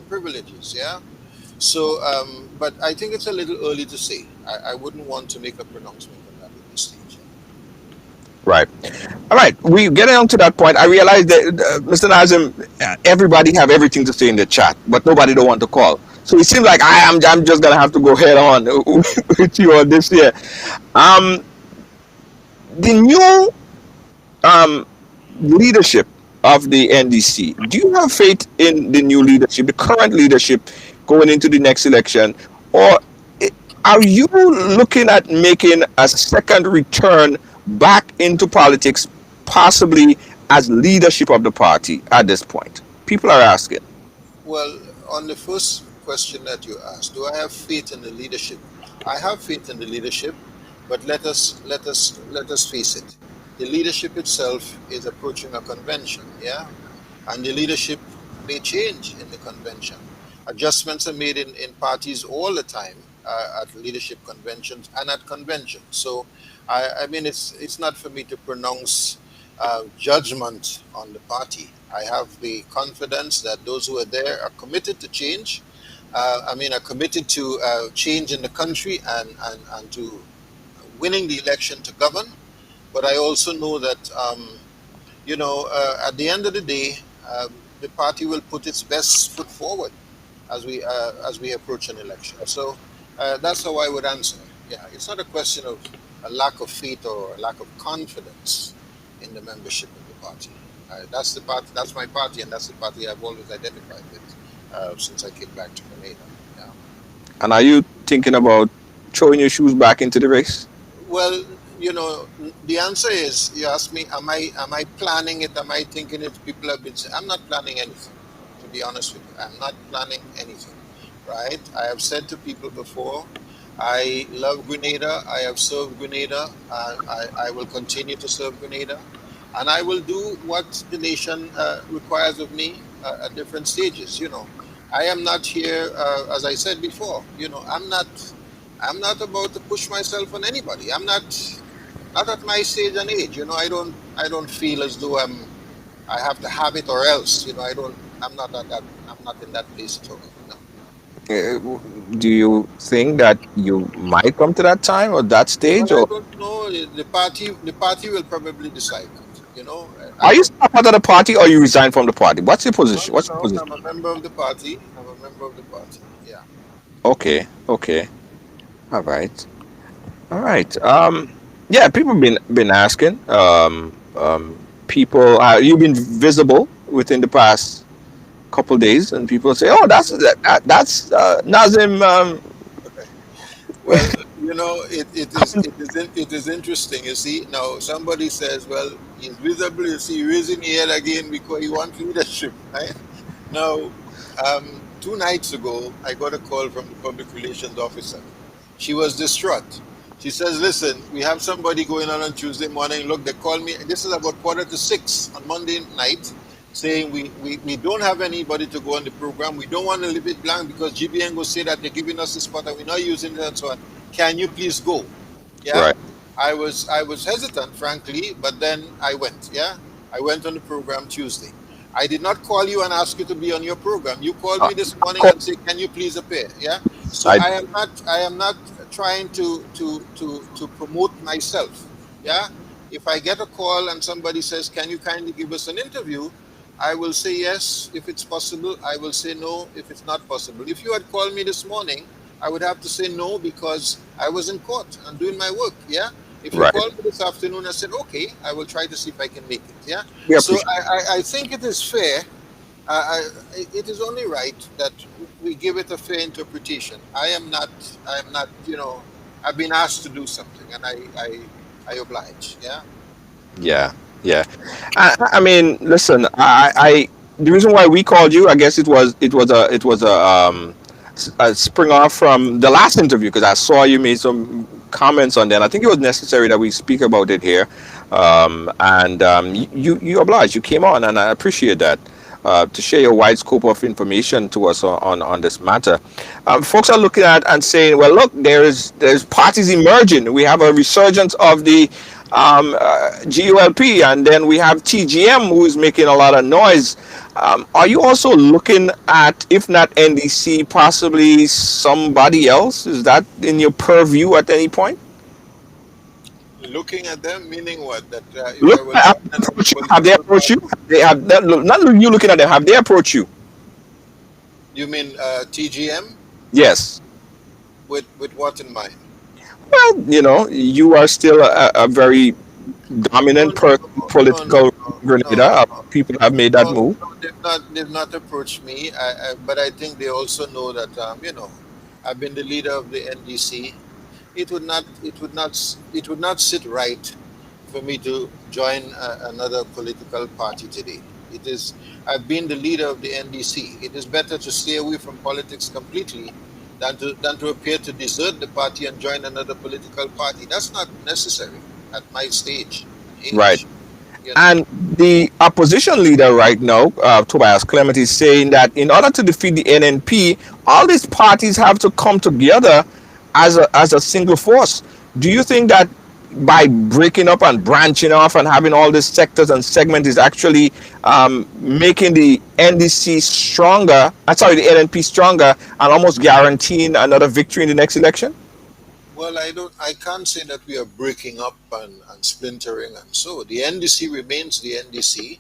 privileges. Yeah. So, but I think it's a little early to say. I wouldn't want to make a pronouncement on that at this stage. Right. All right. We getting on to that point. I realize that Mr. Nazim, everybody have everything to say in the chat, but nobody don't want to call. So it seems like I'm just gonna have to go head on with you on this here. Um, the new um, leadership of the NDC. Do you have faith in the new leadership, the current leadership, going into the next election, or Are you looking at making a second return back into politics, possibly as leadership of the party at this point? People are asking. Well, on the first question that you asked, do I have faith in the leadership? I have faith in the leadership, but let us face it. The leadership itself is approaching a convention, yeah, and the leadership may change in the convention. Adjustments are made in parties all the time at leadership conventions and at conventions. So, I mean, it's not for me to pronounce judgment on the party. I have the confidence that those who are there are committed to change. I mean, are committed to change in the country and to winning the election to govern. But I also know that at the end of the day, the party will put its best foot forward as we approach an election. So that's how I would answer. Yeah, it's not a question of a lack of faith or a lack of confidence in the membership of the party. That's the party. That's my party, and that's the party I've always identified with since I came back to Grenada. Yeah. And are you thinking about throwing your shoes back into the race? Well, the answer is, you ask me, am I planning it? Am I thinking it? People have been saying, I'm not planning anything. To be honest with you, I'm not planning anything. Right? I have said to people before, I love Grenada. I have served Grenada. I will continue to serve Grenada, and I will do what the nation requires of me at different stages. I am not here, as I said before. I'm not about to push myself on anybody. I'm not at my stage and age. I don't feel as though I have to have it or else. I'm not at that. I'm not in that place at all. No. Uh, do you think that you might come to that time or that Well, stage, I or don't know. The party will probably decide that. I are you don't. still part of the party or you resign from the party? What's your No, position? no, What's your no. position? I'm a member of the party. I'm a member of the party. Yeah. Okay, okay, all right, all right. Yeah, people been asking. People, you've been visible within the past couple days, and people say, "Oh, that's Nazim." Well, it is interesting. You see, now somebody says, well, he's visible. You see, raising the head again because he wants leadership, right? Now, 2 nights ago, I got a call from the public relations officer. She was distraught. She says, listen, we have somebody going on Tuesday morning. Look, they called me. This is about 5:45 on Monday night, saying we don't have anybody to go on the program. We don't want to leave it blank because GBN will say that they're giving us the spot and we're not using it and so on. Can you please go? Yeah. Right, I was hesitant, frankly, but then I went. Yeah. I went on the program Tuesday. I did not call you and ask you to be on your program. You called me this of morning course, and say, "Can you please appear?" Yeah. So I I am not trying to promote myself. Yeah. If I get a call and somebody says, "Can you kindly give us an interview?" I will say yes if it's possible. I will say no if it's not possible. If you had called me this morning, I would have to say no because I was in court and doing my work. Yeah. If you right. called me this afternoon, I said, okay, I will try to see if I can make it. Yeah. We So appreciate. I think it is fair. It is only right that we give it a fair interpretation. I am not. I've been asked to do something, and I oblige. Yeah. Yeah, yeah. I mean, listen. The reason why we called you, I guess it was a spring off from the last interview because I saw you made some comments on that. I think it was necessary that we speak about it here, and you obliged. You came on, and I appreciate that. To share your wide scope of information to us on this matter, folks are looking at and saying, "Well, look, there's parties emerging. We have a resurgence of the GULP, and then we have TGM, who is making a lot of noise." Are you also looking at, if not NDC, possibly somebody else? Is that in your purview at any point? Looking at them, meaning what? That if Look, I was running a have they political approached you? party, Not you looking at them. Have they approached you? you mean TGM Yes. with what in mind? Well, you are still a very No, dominant no, no, no, no, political no, Grenada. no, People have made that no, move. no. They've not approached me. But I think they also know that I've been the leader of the NDC. It would not sit right for me to join another political party today. It is I've been the leader of the NDC. It is better to stay away from politics completely than to appear to desert the party and join another political party. That's not necessary at my stage and Right. age. You know. And the opposition leader right now, Tobias Clement, is saying that in order to defeat the NNP, all these parties have to come together as a single force. Do you think that by breaking up and branching off and having all these sectors and segments is actually making the NDC stronger? Sorry, the NNP stronger and almost guaranteeing another victory in the next election? Well, I can't say that we are breaking up and splintering, and so the NDC remains the NDC.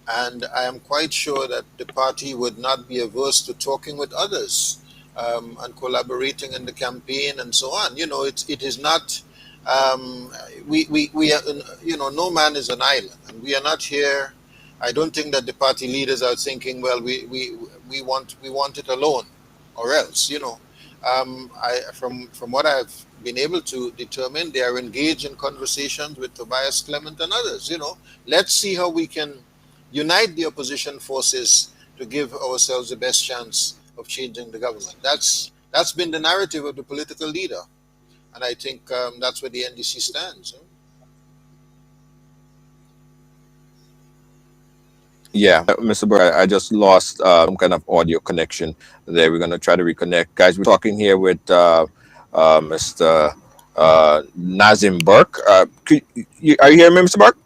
And I am quite sure that the party would not be averse to talking with others, and collaborating in the campaign and so on. It is not, we are, no man is an island, and we are not here. I don't think that the party leaders are thinking, well, we want it alone, or else. From what I've been able to determine, they are engaged in conversations with Tobias Clement and others. Let's see how we can unite the opposition forces to give ourselves the best chance of changing the government. That's been the narrative of the political leader, and I think that's where the NDC stands. Yeah, Mr. Burke, I just lost some kind of audio connection there. We're going to try to reconnect. Guys, we're talking here with Mr. Nazim Burke. Are you hearing me, Mr. Burke?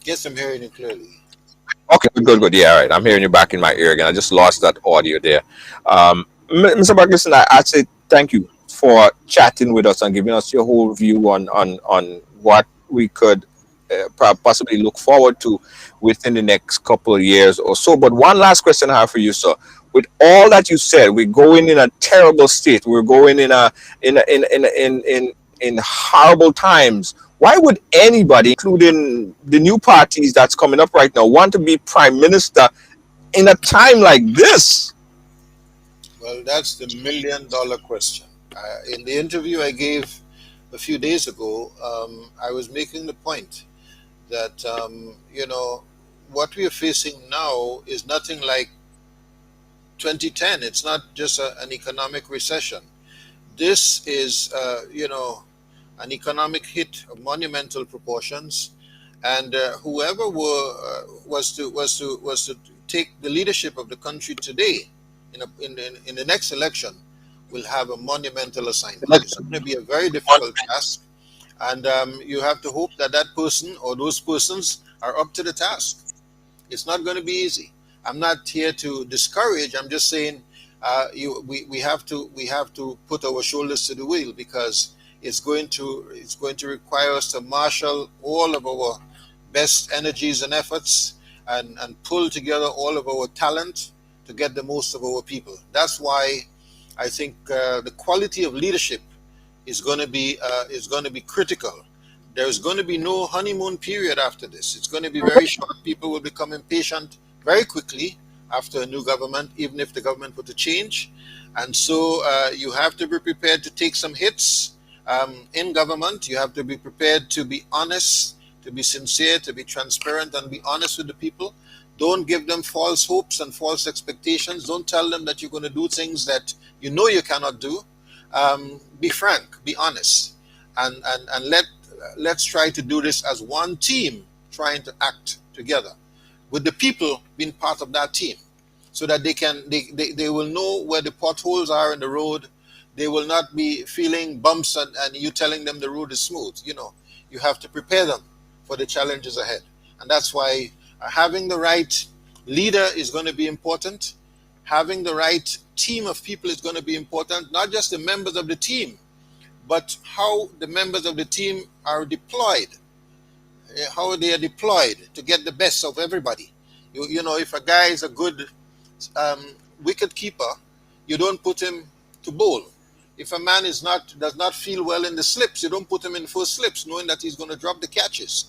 Yes, I'm hearing you clearly. Okay, good. Yeah, all right. I'm hearing you back in my ear again. I just lost that audio there. Mr. Burke, listen, I say thank you for chatting with us and giving us your whole view on what we could possibly look forward to within the next couple of years or so. But one last question I have for you, sir. With all that you said, we're going in a terrible state. We're going in horrible times. Why would anybody, including the new parties that's coming up right now, want to be prime minister in a time like this? Well, that's the $1 million question. In the interview I gave a few days ago, I was making the point that what we are facing now is nothing like 2010. It's not just an economic recession. This is, an economic hit of monumental proportions, and whoever was to take the leadership of the country today in the next election will have a monumental assignment. It's going to be a very difficult task, and you have to hope that that person or those persons are up to the task. It's not going to be easy. I'm not here to discourage. I'm just saying we have to put our shoulders to the wheel, because it's going to require us to marshal all of our best energies and efforts and pull together all of our talent to get the most of our people. That's why I think the quality of leadership is going to be critical. There's going to be no honeymoon period after this. It's going to be very short. People will become impatient very quickly after a new government, even if the government were to change. And so you have to be prepared to take some hits in government. You have to be prepared to be honest, to be sincere, to be transparent, and be honest with the people. Don't give them false hopes and false expectations. Don't tell them that you're going to do things that you know you cannot do. Be frank, be honest, and let's try to do this as one team, trying to act together, with the people being part of that team, so that they will know where the potholes are in the road. They will not be feeling bumps and you telling them the road is smooth. You have to prepare them for the challenges ahead. And that's why having the right leader is going to be important. Having the right team of people is going to be important. Not just the members of the team, but how the members of the team are deployed. How they are deployed to get the best of everybody. If a guy is a good wicket keeper, you don't put him to bowl. If a man does not feel well in the slips, you don't put him in first slips, knowing that he's going to drop the catches.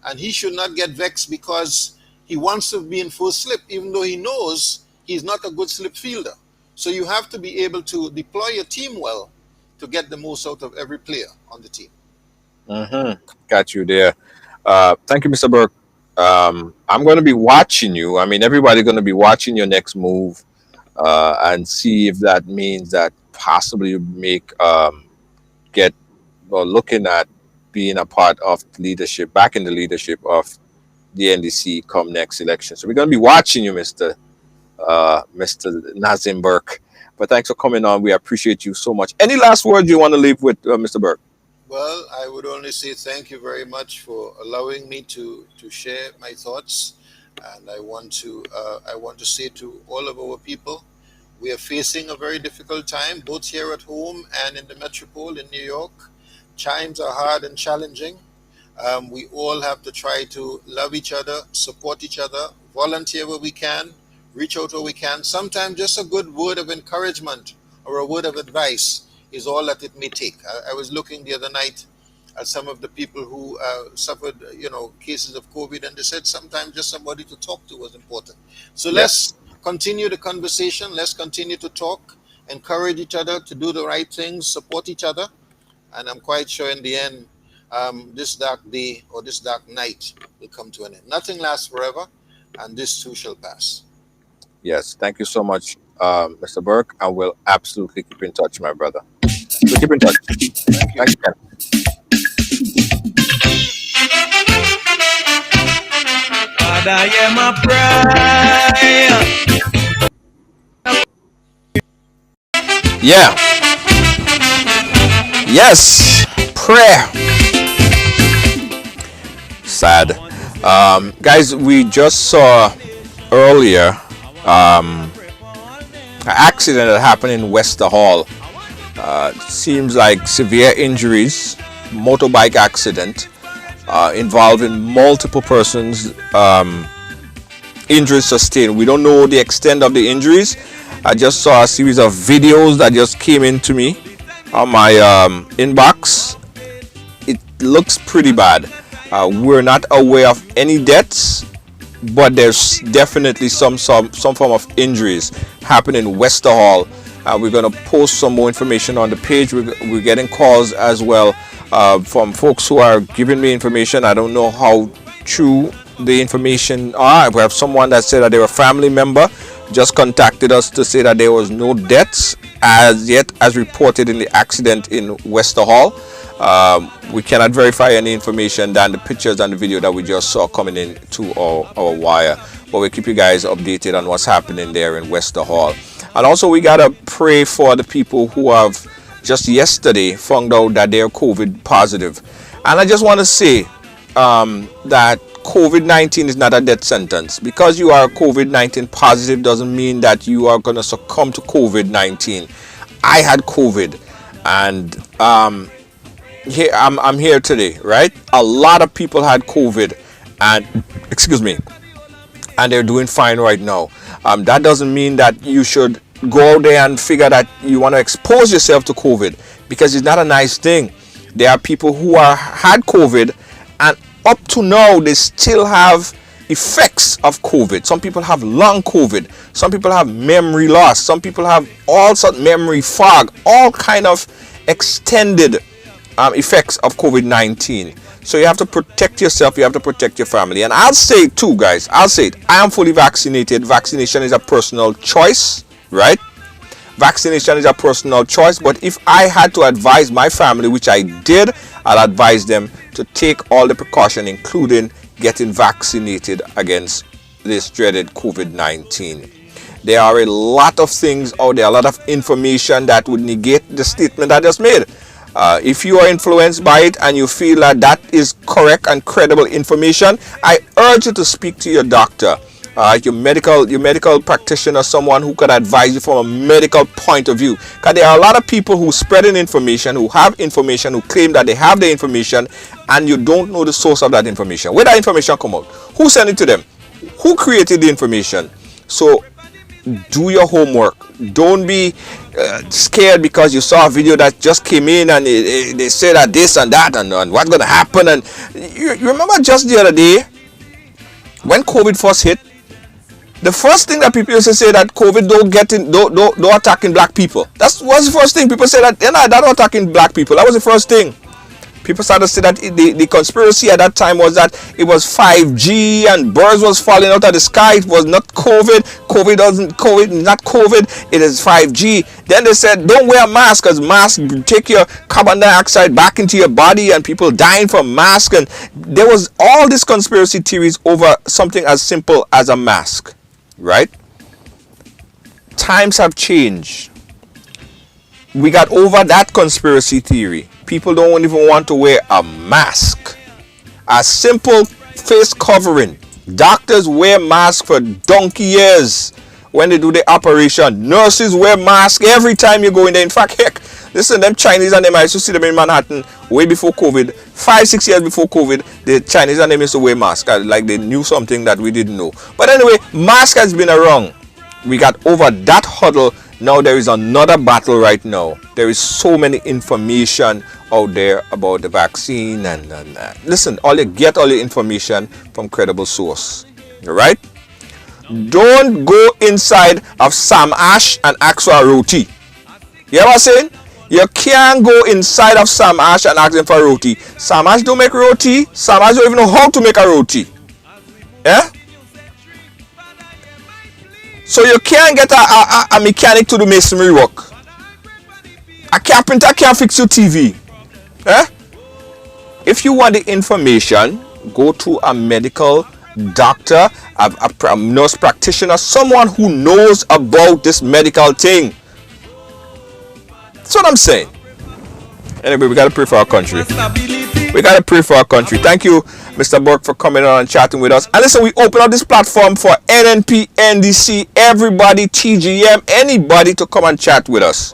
And he should not get vexed because he wants to be in first slip, even though he knows he's not a good slip fielder. So you have to be able to deploy your team well to get the most out of every player on the team. Got you there. Thank you, Mr. Burke. I'm going to be watching you. I mean, everybody's going to be watching your next move and see if that means that possibly you make get or looking at being a part of leadership, back in the leadership of the NDC come next election. So we're going to be watching you, Mr. Nazim Burke. But thanks for coming on. We appreciate you so much. Any last words you want to leave with, Mr. Burke? Well, I would only say thank you very much for allowing me to share my thoughts, and I want to say to all of our people, we are facing a very difficult time, both here at home and in the metropole in New York. Times are hard and challenging. We all have to try to love each other, support each other, volunteer where we can, reach out where we can. Sometimes just a good word of encouragement or a word of advice is all that it may take. I was looking the other night at some of the people who suffered, cases of COVID, and they said sometimes just somebody to talk to was important. So let's continue the conversation. Let's continue to talk, encourage each other to do the right things, support each other. And I'm quite sure in the end, this dark day or this dark night will come to an end. Nothing lasts forever, and this too shall pass. Yes, thank you so much, Mr. Burke. I will absolutely keep in touch, my brother. We'll keep in touch. Thanks, Ken. God, I am a prayer. Yeah. Yes. Prayer. Sad. Guys, we just saw earlier an accident that happened in Wester Hall. Seems like severe injuries, motorbike accident involving multiple persons, injuries sustained. We don't know the extent of the injuries. I just saw a series of videos that just came into me on my inbox. It looks pretty bad. We're not aware of any deaths, but there's definitely some form of injuries happening in Wester Hall. We're going to post some more information on the page. We're getting calls as well from folks who are giving me information. I don't know how true the information are. We have someone that said that they were a family member, just contacted us to say that there was no deaths as yet as reported in the accident in Wester Hall. We cannot verify any information than the pictures and the video that we just saw coming in to our wire, but we'll keep you guys updated on what's happening there in Wester Hall. And also we gotta pray for the people who have just yesterday found out that they're COVID positive. And I just want to say that COVID-19 is not a death sentence. Because you are COVID-19 positive doesn't mean that you are going to succumb to COVID-19. I had COVID, and here I'm here today, right? A lot of people had COVID, and excuse me, and they're doing fine right now. That doesn't mean that you should go out there and figure that you want to expose yourself to COVID, because it's not a nice thing. There are people who had COVID, and up to now they still have effects of COVID. Some people have long COVID. Some people have memory loss. Some people have all sorts memory fog. All kind of extended effects of COVID-19. So you have to protect yourself. You have to protect your family. And I'll say it too, guys. I'll say it. I am fully vaccinated. Vaccination is a personal choice, right? Vaccination is a personal choice. But if I had to advise my family, which I did, I'll advise them to take all the precaution, including getting vaccinated against this dreaded COVID-19. There are a lot of things out there, a lot of information that would negate the statement I just made. If you are influenced by it and you feel that that is correct and credible information, I urge you to speak to your doctor, your medical practitioner, someone who can advise you from a medical point of view. Because there are a lot of people who spreading information, who have information, who claim that they have the information, and you don't know the source of that information. Where that information come out? Who sent it to them? Who created the information? So do your homework. Don't be scared because you saw a video that just came in and they say that this and that and what's going to happen. And you remember just the other day when COVID first hit, The first thing that people used to say that COVID don't attacking black people. That was the first thing. People say that that don't attacking black people. That was the first thing. People started to say that the conspiracy at that time was that it was 5G and birds was falling out of the sky. It was not COVID. Not COVID. It is 5G. Then they said, don't wear a mask because masks take your carbon dioxide back into your body and people dying from masks. And there was all these conspiracy theories over something as simple as a mask. Right? Times have changed. We got over that conspiracy theory. People don't even want to wear a mask. A simple face covering. Doctors wear masks for donkey years when they do the operation. Nurses wear masks every time you go in there. In fact, heck, listen, them Chinese and them, I used to see them in Manhattan way before COVID. 5-6 years before COVID, the Chinese and them used to wear masks. Like they knew something that we didn't know. But anyway, mask has been around. We got over that huddle. Now there is another battle right now. There is so many information out there about the vaccine and listen, all your information from credible source. Alright? Don't go inside of Sam Ash and ask for a roti. You know what I'm saying? You can't go inside of Sam Ash and ask him for a roti. Sam Ash don't make roti. Sam Ash don't even know how to make a roti. Yeah? So you can't get a mechanic to do masonry work. A carpenter can't fix your TV. Eh? If you want the information, go to a medical doctor, a nurse practitioner, someone who knows about this medical thing. That's what I'm saying. Anyway, we got to pray for our country. We got to pray for our country. Thank you, Mr. Burke, for coming on and chatting with us. And listen, we open up this platform for NNP, NDC, everybody, TGM, anybody to come and chat with us.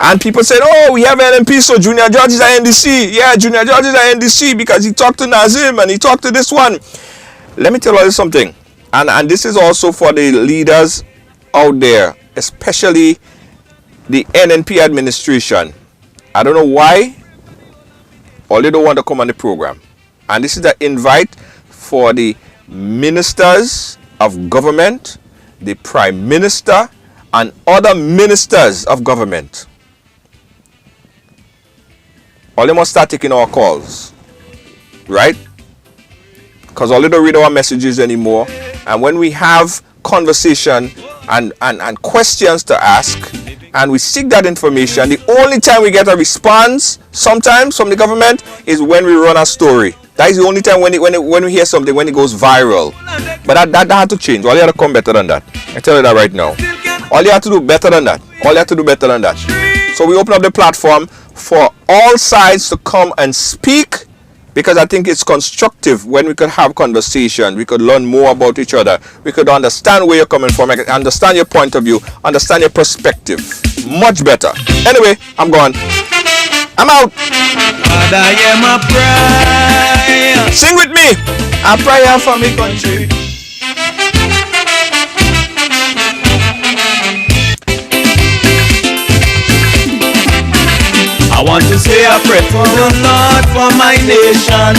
And people said, oh, we have NNP, so Junior George is at NDC. Yeah, Junior George is at NDC because he talked to Nazim and he talked to this one. Let me tell you something. And this is also for the leaders out there, especially the NNP administration. I don't know why, or they don't want to come on the program. And this is the invite for the ministers of government, the prime minister, and other ministers of government. All they must start taking our calls, right? Because all they don't read our messages anymore. And when we have conversation and questions to ask, and we seek that information, the only time we get a response sometimes from the government is when we run a story. That is the only time when we hear something, when it goes viral. But that had to change. All you have to come better than that. I tell you that right now. All you have to do better than that. All you have to do better than that. So we open up the platform for all sides to come and speak, because I think it's constructive when we could have conversation. We could learn more about each other. We could understand where you're coming from, understand your point of view, understand your perspective. Much better. Anyway, I'm gone. I'm out. And I am a prayer. Sing with me. A prayer for me country. I want to say a prayer for the Lord for my nation.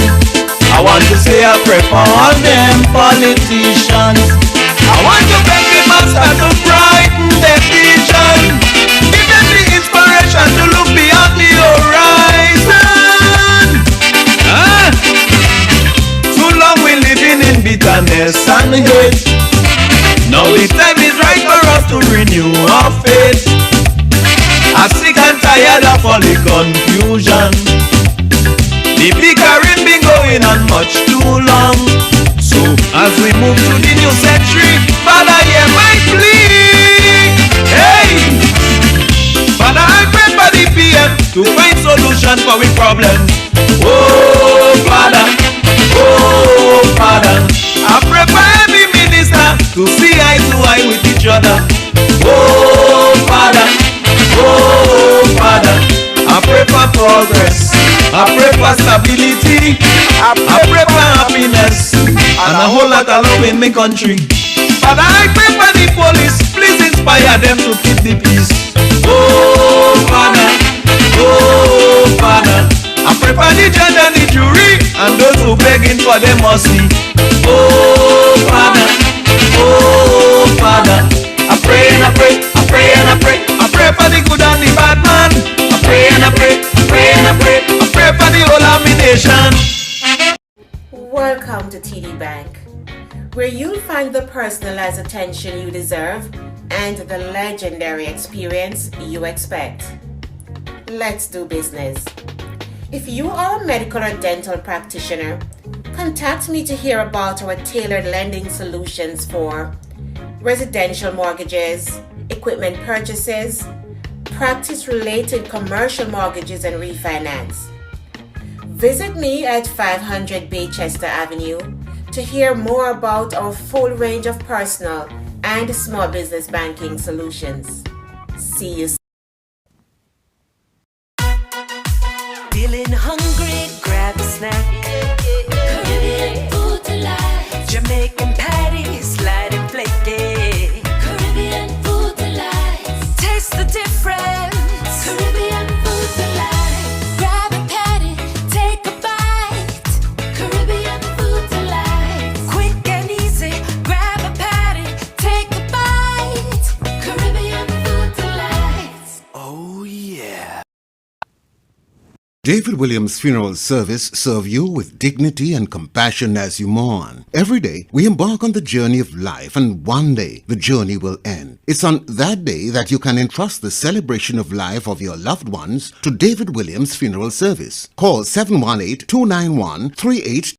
I want to say a prayer for all them politicians. I want to beg the master to brighten their vision. Give them the inspiration to look beyond the horizon. Too long we living in bitterness and hate. Now the time is right for us to renew our faith. I'm sick and tired of all the confusion. The bickering been going on much too long. So as we move to the new century, Father, hear my plea. Hey, Father, I pray for the PM to find solution for we problems. Oh Father, I pray for every minister to see eye to eye with each other. Oh Father, I pray for progress, I pray for stability, I pray for happiness, and a whole lot of love in my country. Father, I pray for the police, please inspire them to keep the peace. Oh Father, I pray for the judge and the jury, and those who begging for their mercy. Oh Father, Oh, Father, I pray and I pray, I pray and I pray, I pray for the good and the bad man. I pray and I pray, I pray and I pray, I pray for the whole of my nation. Welcome to TD Bank, where you'll find the personalized attention you deserve and the legendary experience you expect. Let's do business. If you are a medical or dental practitioner, contact me to hear about our tailored lending solutions for residential mortgages, equipment purchases, practice-related commercial mortgages and refinance. Visit me at 500 Baychester Avenue to hear more about our full range of personal and small business banking solutions. See you soon. Feeling hungry, grab a snack. Caribbean food delight. Jamaican patties, light and flaky. Caribbean food delight. Taste the difference. Caribbean food delight. Grab a patty, take a bite. Caribbean food delight. Quick and easy, grab a patty, take a bite. Caribbean food delight. Oh yeah. David Williams Funeral Service serve you with dignity and compassion as you mourn. Every day, we embark on the journey of life, and one day, the journey will end. It's on that day that you can entrust the celebration of life of your loved ones to David Williams Funeral Service. Call 718-291-38